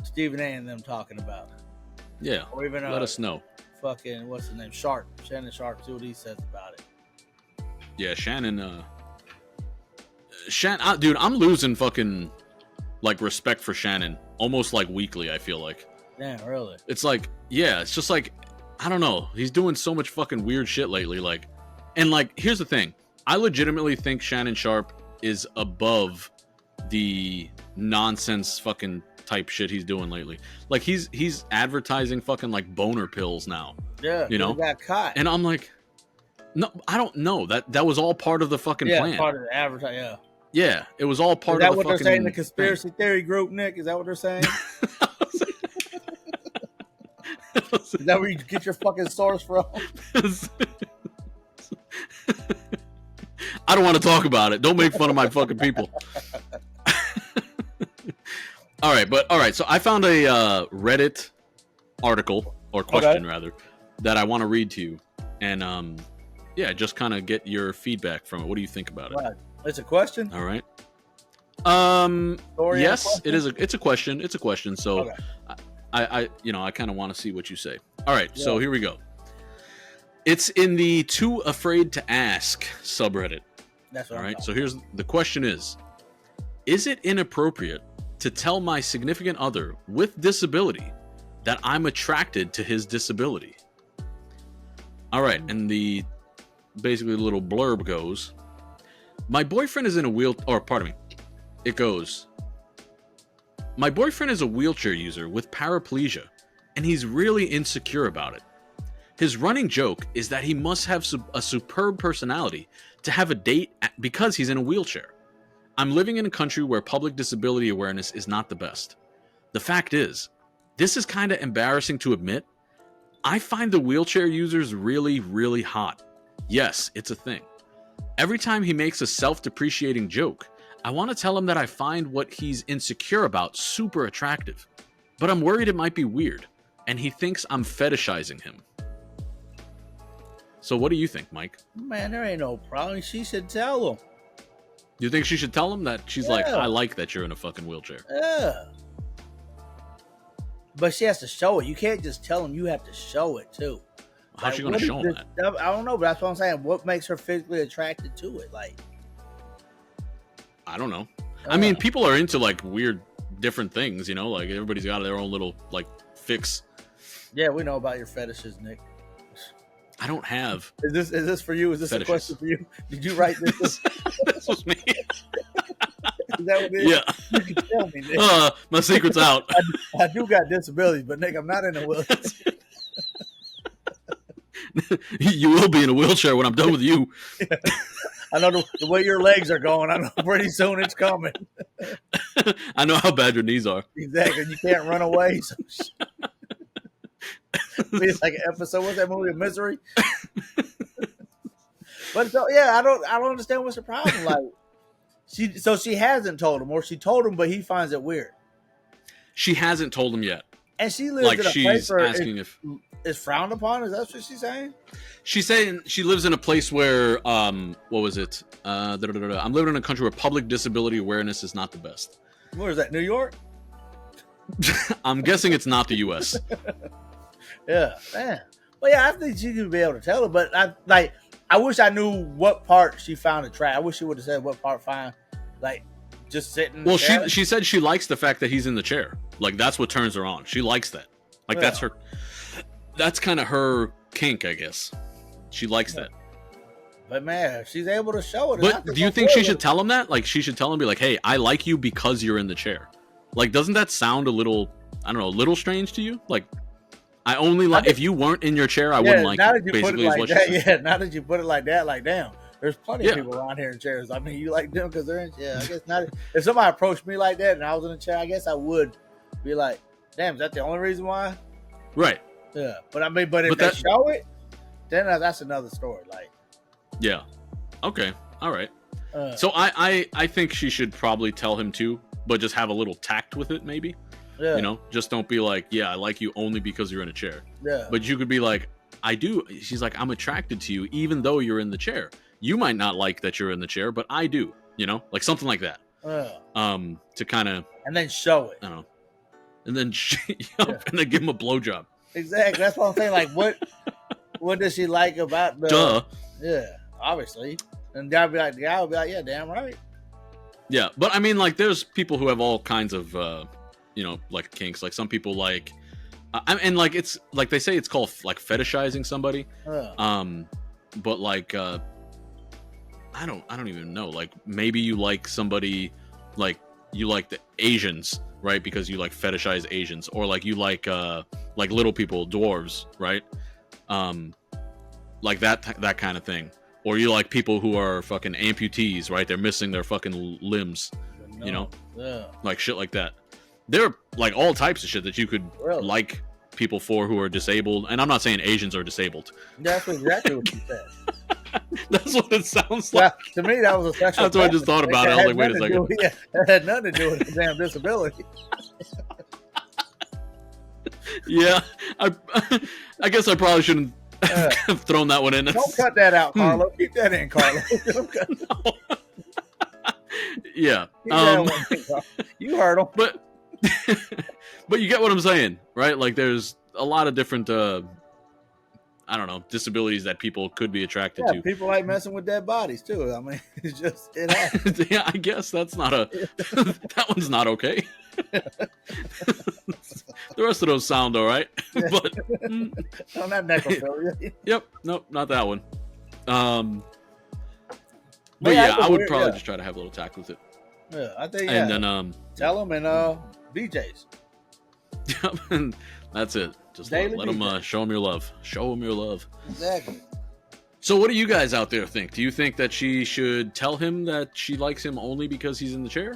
Stephen A and them talking about. Yeah, or even let us know. Fucking what's his name? Shannon Sharp. See what he says about it. Yeah, Shannon. Dude, I'm losing fucking like respect for Shannon almost like weekly. I feel like. Damn, really? It's like, yeah, it's just like, I don't know. He's doing so much fucking weird shit lately. Like, and like, here's the thing. I legitimately think Shannon Sharp is above the nonsense fucking type shit he's doing lately. Like he's advertising fucking like boner pills now. Yeah, you know, got caught. And I'm like, no, I don't know. That was all part of the fucking plan. Part of the advertising. Yeah. Yeah, it was all part of the fucking... Is that what they're saying, the conspiracy theory group, Nick? Is that what they're saying? Is that where you get your fucking source from? I don't want to talk about it. Don't make fun of my fucking people. All right. So I found a Reddit article, or question rather, that I want to read to you. And just kind of get your feedback from it. What do you think about it? It's a question? All right. Yes, it is. It's a question. It's a question. So I kind of want to see what you say. All right. Yeah. So here we go. It's in the Too Afraid to Ask subreddit. That's what all right. So here's the question: Is it inappropriate to tell my significant other with disability that I'm attracted to his disability? All right. And the basically little blurb goes, my boyfriend is in a it goes, my boyfriend is a wheelchair user with paraplegia, and he's really insecure about it. His running joke is that he must have a superb personality to have a date because he's in a wheelchair. I'm living in a country where public disability awareness is not the best. The fact is, this is kind of embarrassing to admit. I find the wheelchair users really, really hot. Yes, it's a thing. Every time he makes a self-depreciating joke, I want to tell him that I find what he's insecure about super attractive. But I'm worried it might be weird, and he thinks I'm fetishizing him. So what do you think, Mike? Man, there ain't no problem. She should tell him. You think she should tell him that? She's like, I like that you're in a fucking wheelchair. Yeah. But she has to show it. You can't just tell him. You have to show it, too. How's she going to show him that? I don't know, but that's what I'm saying. What makes her physically attracted to it? Like, I don't know. I mean, people are into, like, weird, different things, you know? Like, everybody's got their own little, like, fix. Yeah, we know about your fetishes, Nick. I don't have. Is this for you? Is this fetishes. A question for you? Did you write this? This was me. Is that what it is? Yeah. You can tell me, Nick. My secret's out. I do got disabilities, but Nick, I'm not in a wheelchair. You will be in a wheelchair when I'm done with you. Yeah. I know the way your legs are going. I know pretty soon it's coming. I know how bad your knees are. Exactly. You can't run away. So it's like an episode. What's that movie, Misery? But so, yeah, I don't understand what's the problem. Like, she hasn't told him, or she told him, but he finds it weird. She hasn't told him yet. And she lives in a place where it's frowned upon. Is that what she's saying? She's saying she lives in a place where, what was it? I'm living in a country where public disability awareness is not the best. Where is that? New York? I'm guessing it's not the U.S. Yeah, man. Well, yeah, I think she could be able to tell her, but I wish I knew what part she found attractive. I wish she would have said what part fine, like just sitting. Well, she said she likes the fact that he's in the chair. Like, that's what turns her on. She likes that. Like, that's kind of her kink, I guess. She likes that. But man, if she's able to show it. But do you think she should tell him that? Like, she should tell him, be like, hey, I like you because you're in the chair. Like, doesn't that sound a little, I don't know, a little strange to you? Like, I only like, if you weren't in your chair, I wouldn't like you. Basically, is what she said. Yeah, now that you put it like that, like, damn, there's plenty of people around here in chairs. I mean, you like them because they're in chairs. I guess not. If somebody approached me like that and I was in a chair, I guess I would be like, damn, is that the only reason why? Right. Yeah. But I mean, but if they show it, then that's another story. Like, yeah. Okay. All right. So I think she should probably tell him too, but just have a little tact with it, maybe. Yeah. You know, just don't be like, yeah, I like you only because you're in a chair. Yeah. But you could be like, I do. She's like, I'm attracted to you even though you're in the chair. You might not like that you're in the chair, but I do. You know, like something like that. To kind of. And then show it. I don't know. And then and then give him a blowjob. Exactly. That's what I'm saying. Like, what does she like about the? Duh. Yeah, obviously. And the guy will be like, yeah, damn right. Yeah, but I mean, like, there's people who have all kinds of, you know, like kinks. Like some people like, and like it's like they say it's called like fetishizing somebody. But like, I don't even know. Like maybe you like somebody, like you like the Asians, right? Because you like fetishize Asians, or like you like little people, dwarves, right? Like that kind of thing. Or you like people who are fucking amputees, right? They're missing their fucking limbs, you know? Yeah. Like shit like that. There are like all types of shit that you could like people for who are disabled. And I'm not saying Asians are disabled. That's exactly what you said. That's what it sounds like. To me, that was a sexual. That's what I just thought about it. I was like, wait a second. That had nothing to do with the damn disability. Yeah, I guess I probably shouldn't have thrown that one in. Don't cut that out, Carlo. Keep that in, Carlo. Yeah. You heard him. But you get what I'm saying, right? Like there's a lot of different I don't know, disabilities that people could be attracted to. People like messing with dead bodies too. I mean, it's just it happens. Yeah, I guess that's not that one's not okay. The rest of those sound all right, but on that necrophilia. Yep, nope, not that one. But yeah, I would probably just try to have a little tact with it. Yeah, I think. And then tell them and BJ's. Yep, and that's it. Just let them show them your love. Show them your love. Exactly. So what do you guys out there think? Do you think that she should tell him that she likes him only because he's in the chair?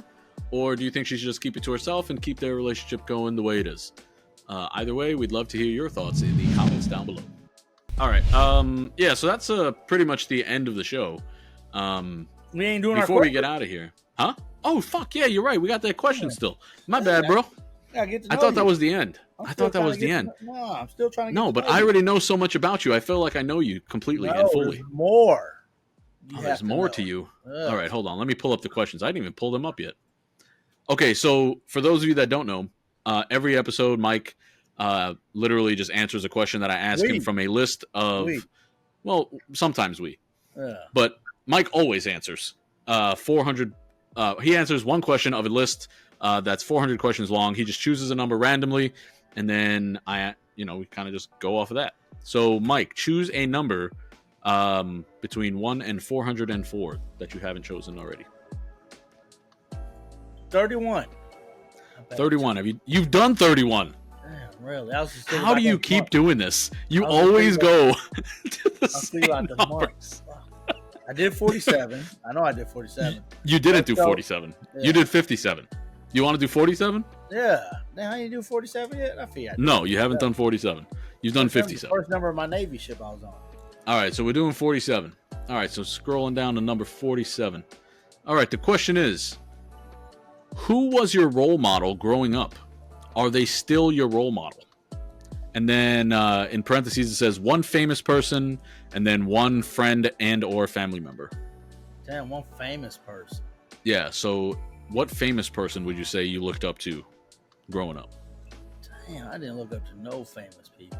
Or do you think she should just keep it to herself and keep their relationship going the way it is? Either way, we'd love to hear your thoughts in the comments down below. All right. Yeah, so that's pretty much the end of the show. We ain't doing before we get out of here. Huh? Oh, fuck. Yeah, you're right. We got that question still. My bad, bro. I thought that was the end. I thought that was the end. No, I'm still trying to get No, but I already know so much about you. I feel like I know you completely and fully. There's more. There's more to you. All right, hold on. Let me pull up the questions. I didn't even pull them up yet. Okay, so for those of you that don't know, every episode, Mike literally just answers a question that I ask him from a list of... Well, sometimes we. Yeah. But Mike always answers 400... he answers one question of a list that's 400 questions long. He just chooses a number randomly, and then we kind of just go off of that. So, Mike, choose a number between 1 and 404 that you haven't chosen already. 31. 31. You've done 31. Damn, really? How do you keep doing this? You always go to the same numbers. I did 47. I know I did 47. You didn't do 47. Yeah. You did 57. You want to do 47? Yeah. Now, how you do 47 yet? I feel No, you haven't done 47. You've done 57. First number of my Navy ship I was on. All right, so we're doing 47. All right, so scrolling down to number 47. All right, the question is, who was your role model growing up? Are they still your role model? And then in parentheses, it says one famous person and then one friend and or family member. Damn, one famous person. Yeah, so what famous person would you say you looked up to growing up? Damn, I didn't look up to no famous people.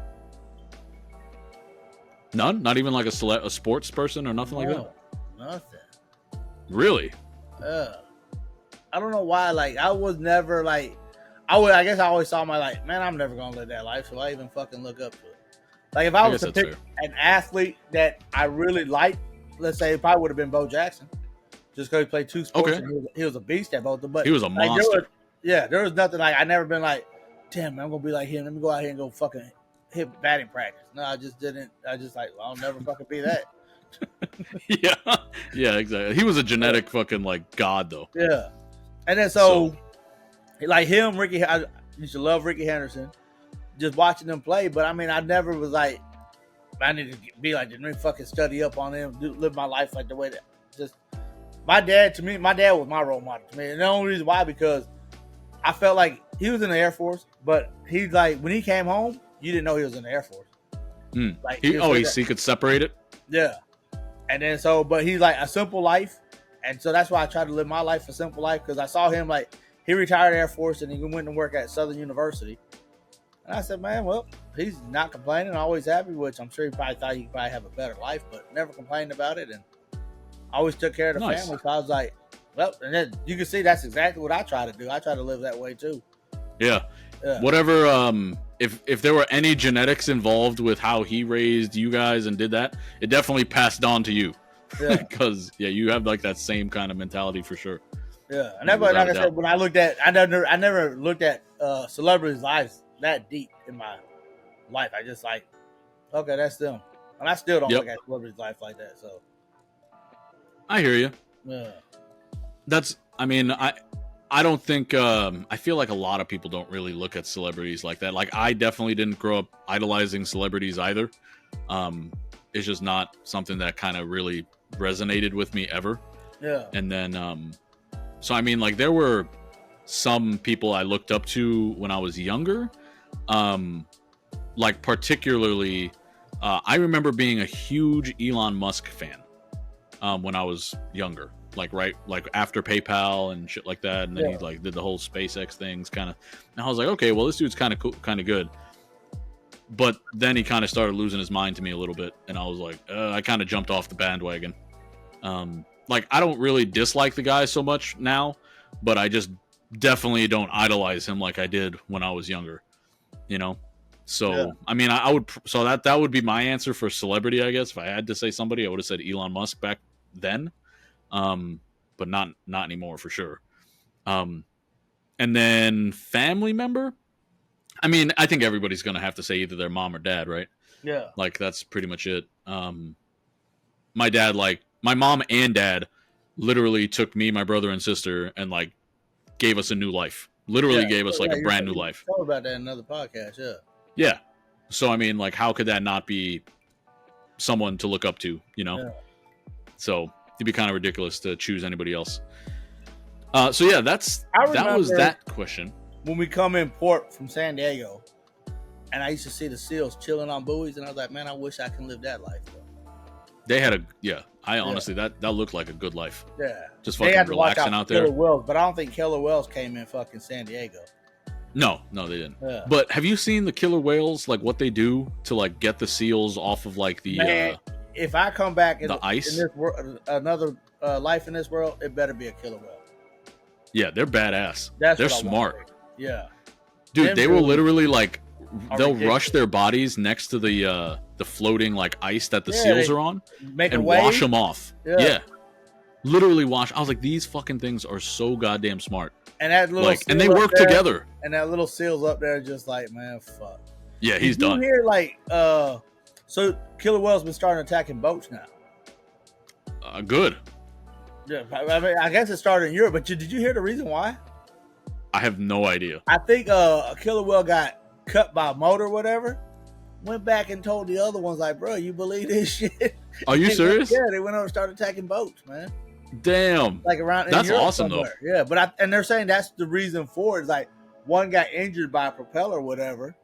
None? Not even like a sports person or nothing like that? Nothing. Really? I don't know why. Like, I was never like... I guess I always saw man, I'm never gonna live that life, so I even fucking look up to it. Like, if I was to pick an athlete that I really liked, let's say it probably would have been Bo Jackson, just because he played two sports. Okay. And he was a beast at both of them. But he was a monster. There was nothing like, I never been like, damn, man, I'm gonna be like him. Let me go out here and go fucking hit batting practice. No, I just didn't. I just like, well, I'll never fucking be that. Yeah, exactly. He was a genetic fucking like god, though. Yeah, and then so like him, Ricky. I used to love Ricky Henderson. Just watching them play, but I mean, I never was like, I need to be like, let me fucking study up on them, live my life like the way that. Just my dad was my role model to me, and the only reason why, because I felt like he was in the Air Force, but he's like, when he came home, you didn't know he was in the Air Force. Like he could separate it. Yeah, and then but he's like a simple life, and so that's why I try to live my life a simple life, because I saw him like he retired Air Force and he went to work at Southern University. And I said, man, well, he's not complaining, always happy, which I'm sure he probably thought he could probably have a better life, but never complained about it, and always took care of the family. So I was like, well, and then you can see that's exactly what I try to do. I try to live that way too. Yeah. Whatever. If there were any genetics involved with how he raised you guys and did that, it definitely passed on to you. Yeah. Because you have like that same kind of mentality for sure. Yeah, and that's like I said, when I never looked at celebrities' lives that deep in my life. I just like, okay, that's them, and I still don't look at celebrities' life like that. So, I hear you. Yeah. I mean, I don't think, I feel like a lot of people don't really look at celebrities like that. Like, I definitely didn't grow up idolizing celebrities either. It's just not something that kind of really resonated with me ever. Yeah. And then, so I mean, like, there were some people I looked up to when I was younger. Like, particularly, I remember being a huge Elon Musk fan when I was younger. Like after PayPal and shit like that, and then he like did the whole SpaceX things kind of. And I was like, okay, well, this dude's kind of cool, kind of good. But then he kind of started losing his mind to me a little bit, and I was like, I kind of jumped off the bandwagon. Like, I don't really dislike the guy so much now, but I just definitely don't idolize him like I did when I was younger. You know, so I mean, I would. So that would be my answer for celebrity, I guess. If I had to say somebody, I would have said Elon Musk back then. But not anymore for sure. And then family member. I mean, I think everybody's gonna have to say either their mom or dad, right? Yeah. Like, that's pretty much it. My dad, like, my mom and dad literally took me, my brother and sister, and like gave us a new life. Literally gave us like a brand new life. Talk about that in another podcast, yeah. Yeah. So I mean, like, how could that not be someone to look up to, you know? Yeah. So it'd be kind of ridiculous to choose anybody else. So yeah, that was that question. When we come in port from San Diego, and I used to see the seals chilling on buoys, and I was like, man, I wish I can live that life, though. They had honestly, that looked like a good life. Yeah. Just fucking relaxing out there. Killer Whales, but I don't think Killer Whales came in fucking San Diego. No, they didn't. Yeah. But have you seen the killer whales, like what they do to like get the seals off of like the if I come back in the ice, in this world, another life in this world, it better be a killer whale. Yeah, they're badass. They're smart. Yeah, dude, they will literally like they'll rush their bodies next to the floating like ice that the seals are on and wash them off. Yeah, literally wash. I was like, these fucking things are so goddamn smart. And that little and they work together. And that little seal's up there, just like, man, fuck. Yeah, he's done. You hear like so killer whales been starting attacking boats now. Good. Yeah, I mean, I guess it started in Europe, but did you hear the reason why? I have no idea. I think a killer whale got cut by a motor or whatever. Went back and told the other ones, like, bro, you believe this shit? Are you serious? Yeah, they went over and started attacking boats, man. Damn. Like around. That's awesome somewhere. Though. Yeah, but and they're saying that's the reason for it. It's like one got injured by a propeller or whatever.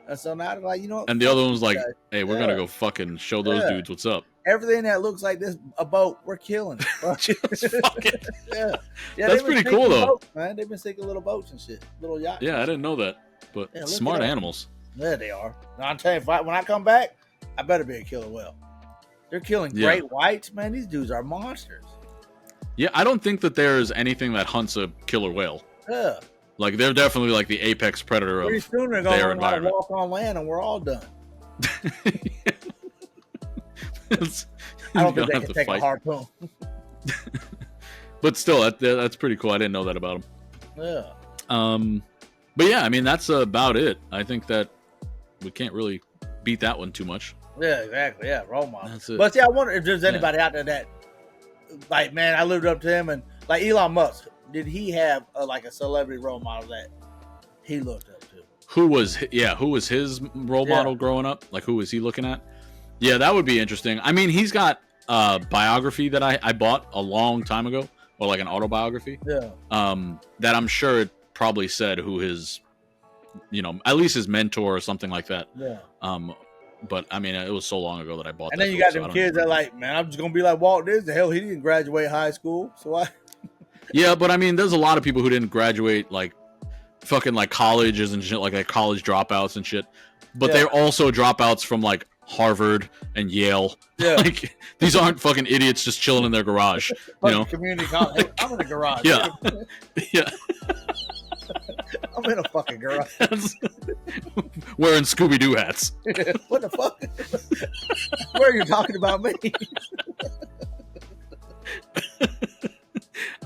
And so now they're like, you know what? And the other one was like, hey, we're going to go fucking show those dudes what's up. Everything that looks like a boat, we're killing. Just fuck it. Yeah. That's pretty cool, though. Boats, man. They've been sinking little boats and shit. Little yachts. Yeah, I didn't know that. But smart animals. Yeah, they are. Now, I'm telling you, when I come back, I better be a killer whale. They're killing great whites, man. These dudes are monsters. Yeah, I don't think that there's anything that hunts a killer whale. Yeah. Like, they're definitely like the apex predator Pretty of soon they're their environment. Walk on land and we're all done. I don't think they can take a harpoon. But still, that's pretty cool. I didn't know that about them. Yeah. But yeah, I mean, that's about it. I think that we can't really beat that one too much. Yeah, exactly. Yeah, role model. That's it. But see, I wonder if there's anybody out there that, like, man, I lived up to him, and like Elon Musk, did he have like a celebrity role model that he looked up to? Who was his role model growing up? Like, who was he looking at? Yeah, that would be interesting. I mean, he's got a biography that I bought a long time ago, or like an autobiography. Yeah. That I'm sure it probably said who his, at least his mentor or something like that. Yeah. But I mean, it was so long ago that I bought. And then you got them kids that like, man, I'm just gonna be like Walt Disney. Hell, he didn't graduate high school, so I. Yeah, but I mean, there's a lot of people who didn't graduate like fucking like colleges and shit, like college dropouts and shit. But they're also dropouts from like Harvard and Yale. Yeah. Like, these aren't fucking idiots just chilling in their garage. Community college. Hey, I'm in a garage. Yeah. Yeah. I'm in a fucking garage. Wearing Scooby-Doo hats. What the fuck? Where are you talking about me?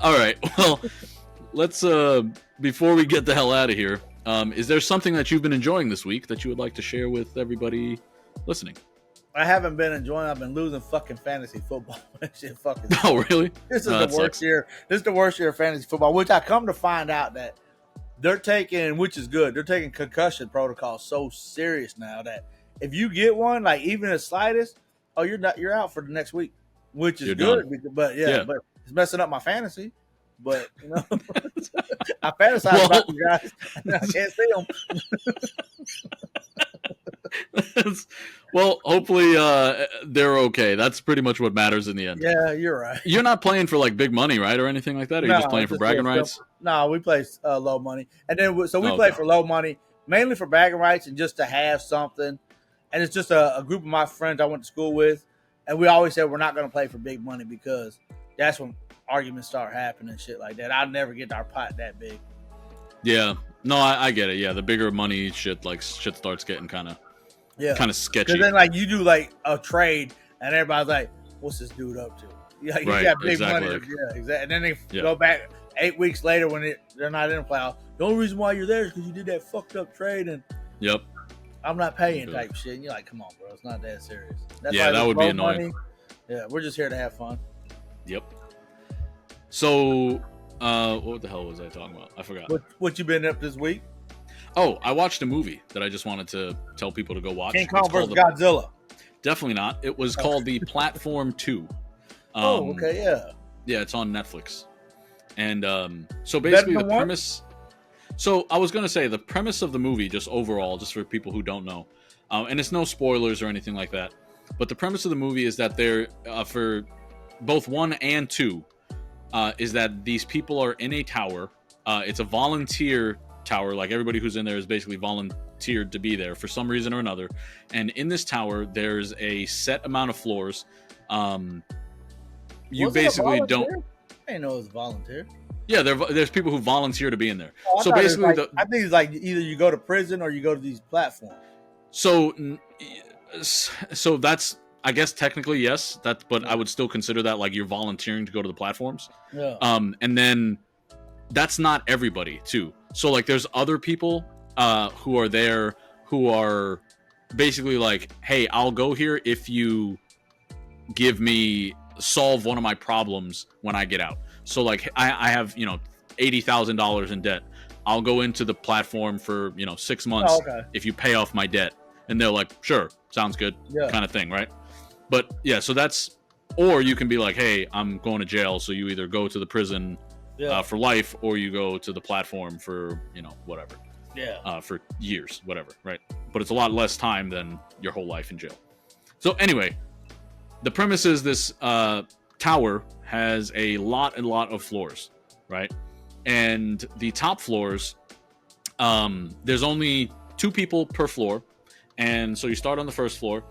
All right. Well, let's before we get the hell out of here, is there something that you've been enjoying this week that you would like to share with everybody listening? I haven't been enjoying. I've been losing fucking fantasy football. Shit, fucking. Oh, really? This is the worst year. This is the worst year of fantasy football. Which I come to find out that they're taking, which is good. They're taking concussion protocol so serious now that if you get one, like even the slightest, you're out for the next week, which is good. But but it's messing up my fantasy. But you know, I fantasize about you guys. And I can't see them. Well, hopefully they're okay. That's pretty much what matters in the end. Yeah, you're right. You're not playing for like big money, right, or anything like that? Or are you just playing for bragging rights? No, we play low money, and then we play for low money mainly for bragging rights and just to have something. And it's just a group of my friends I went to school with, and we always said we're not going to play for big money because that's when arguments start happening and shit like that. I'll never get our pot that big. Yeah, no, I get it. Yeah, the bigger money shit starts getting kind of sketchy. Because then like you do like a trade and everybody's like, "What's this dude up to?" Yeah, you got big money. Yeah, exactly. And then they go back 8 weeks later when they're not in the playoffs. The only reason why you're there is because you did that fucked up trade and I'm not paying type shit. And you're like, come on, bro, it's not that serious. That's that would be annoying. Money. Yeah, we're just here to have fun. Yep. So, what the hell was I talking about? I forgot. What you been up this week? Oh, I watched a movie that I just wanted to tell people to go watch. King Kong vs. Godzilla. Definitely not. It was called The Platform 2. Okay, yeah. Yeah, it's on Netflix. And so basically the premise... So I was going to say the premise of the movie, just overall, just for people who don't know, and it's no spoilers or anything like that, but the premise of the movie is that they're, for both 1 and 2, is that these people are in a tower. It's a volunteer tower. Like everybody who's in there is basically volunteered to be there for some reason or another. And in this tower, there's a set amount of floors. You basically don't... I didn't know it was volunteer. Yeah, there's people who volunteer to be in there. So basically, I think it's like either you go to prison or you go to these platforms. So that's, I guess technically yes. But I would still consider that like you're volunteering to go to the platforms. Yeah. And then that's not everybody too. So like there's other people who are there who are basically like, hey, I'll go here if you solve one of my problems when I get out. So like I have, $80,000 in debt. I'll go into the platform for, 6 months if you pay off my debt. And they're like, sure, sounds good, kind of thing, right? But yeah, so that's, or you can be like, hey, I'm going to jail. So you either go to the prison for life or you go to the platform for, whatever. Yeah. For years, whatever, right? But it's a lot less time than your whole life in jail. So anyway, the premise is this tower has a lot of floors, right? And the top floors, there's only 2 people per floor. And so you start on the first floor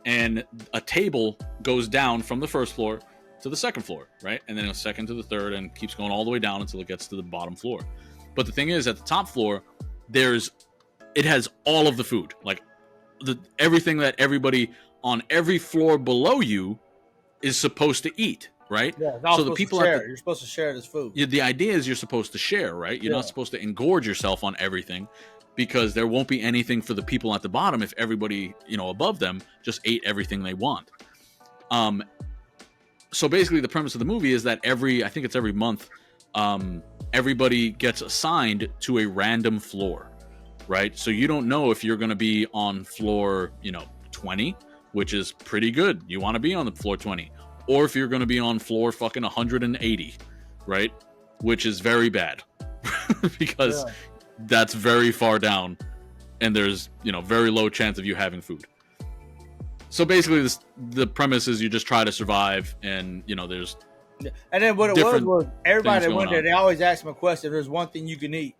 and a table goes down from the first floor to the second floor, right? And then a second to the third and keeps going all the way down until it gets to the bottom floor. But the thing is, at the top floor, it has all of the food, like everything that everybody on every floor below you is supposed to eat, right? Yeah, so the people you're supposed to share this food. The idea is you're supposed to share, right? You're not supposed to engorge yourself on everything, because there won't be anything for the people at the bottom if everybody, above them just ate everything they want. So basically the premise of the movie is that I think it's every month, everybody gets assigned to a random floor, right? So you don't know if you're going to be on floor, 20, which is pretty good. You want to be on the floor 20. Or if you're going to be on floor fucking 180, right? Which is very bad because that's very far down and there's, very low chance of you having food. So basically the premise is you just try to survive and, there's... And then what it was everybody that went there, they always ask me a question. If there's one thing you can eat,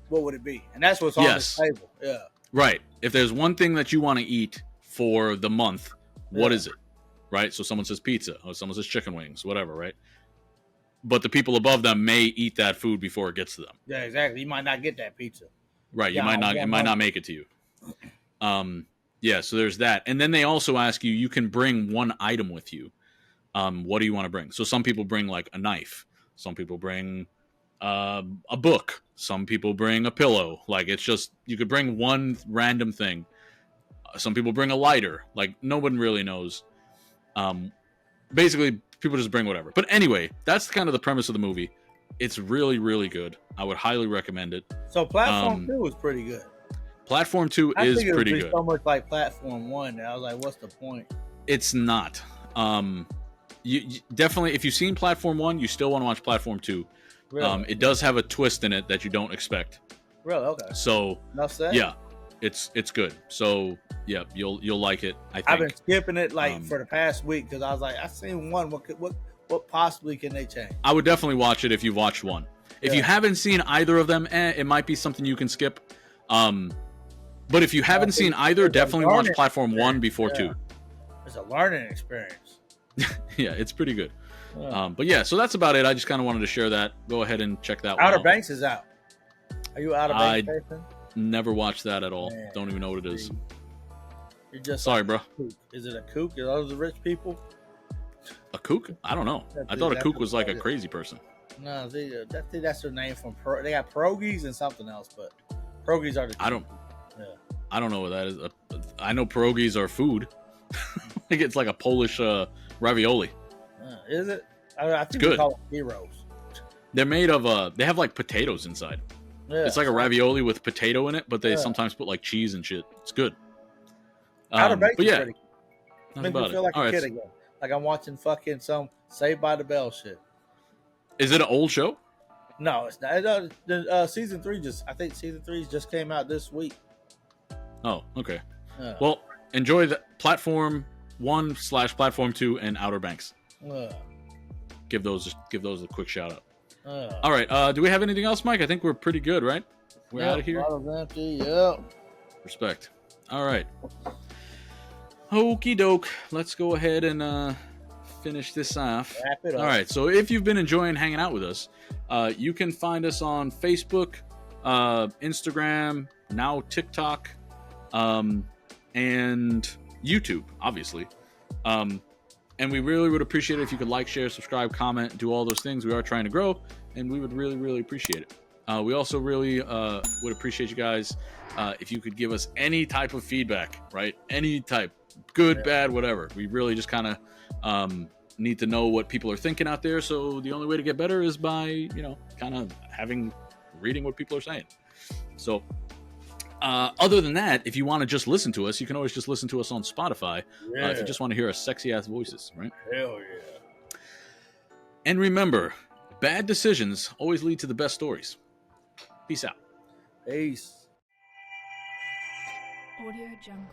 what would it be? And that's what's on this table. Yeah. Right. If there's one thing that you want to eat for the month, what is it? Right? So someone says pizza or someone says chicken wings, whatever, right? But the people above them may eat that food before it gets to them. Yeah, exactly. You might not get that pizza. Right. It might not make it to you. So there's that. And then they also ask you can bring one item with you. What do you want to bring? So some people bring like a knife. Some people bring a book. Some people bring a pillow. Like it's just, you could bring one random thing. Some people bring a lighter. Like, no one really knows. Basically, people just bring whatever. But anyway, that's kind of the premise of the movie. It's really, really good. I would highly recommend it. So Platform 2 is pretty good. Platform 2 is pretty good. So much like Platform 1 that I was like, what's the point? It's not. You definitely, if you've seen Platform 1, you still want to watch Platform 2. Really? It does have a twist in it that you don't expect. Really? Okay. So, enough said? Yeah, it's good. So, yeah, you'll like it, I think. I've been skipping it for the past week because I was like, I've seen one. What possibly can they change? I would definitely watch it if you've watched one. If you haven't seen either of them, it might be something you can skip. But if you haven't seen either, definitely watch Platform 1 before 2. It's a learning experience. Yeah, it's pretty good. But yeah, so that's about it. I just kind of wanted to share that. Go ahead and check that Outer one out. Banks is out. Are you Outer Banks person? Never watched that at all. Man, don't even know what it is. You're just sorry, bro. Is it a kook? Are those the rich people? A kook? I don't know. I thought a kook was like a crazy person. No, that's their name from. They got pierogies and something else, but pierogies are the. I don't know what that is. I know pierogies are food. Like it's like a Polish ravioli. Is it? I think they call it heroes. They're made of they have like potatoes inside. Yeah, it's like a ravioli with potato in it, but they sometimes put like cheese and shit. It's good. Outer Banks but yeah, makes me feel like a kid again. Like I'm watching fucking some Saved by the Bell shit. Is it an old show? No, it's not. Season 3 season 3 just came out this week. Oh, okay. Well, enjoy the Platform 1 / Platform 2 and Outer Banks. Give those a quick shout out. All right. Do we have anything else, Mike? I think we're pretty good, right? We're out of here. Empty. Yep. Respect. All right. Okie doke. Let's go ahead and finish this off. Wrap it up. All right. So if you've been enjoying hanging out with us, you can find us on Facebook, Instagram, now TikTok, and YouTube, obviously. And we really would appreciate it if you could like, share, subscribe, comment, do all those things. We are trying to grow, and we would really, really appreciate it. We also really would appreciate you guys if you could give us any type of feedback, right? Any type, good, bad, whatever. We really just kind of need to know what people are thinking out there. So the only way to get better is by, kind of reading what people are saying. So other than that, if you want to just listen to us, you can always just listen to us on Spotify. If you just want to hear our sexy ass voices, right? Hell yeah. And remember, bad decisions always lead to the best stories. Peace out. Peace. Audio Jungle.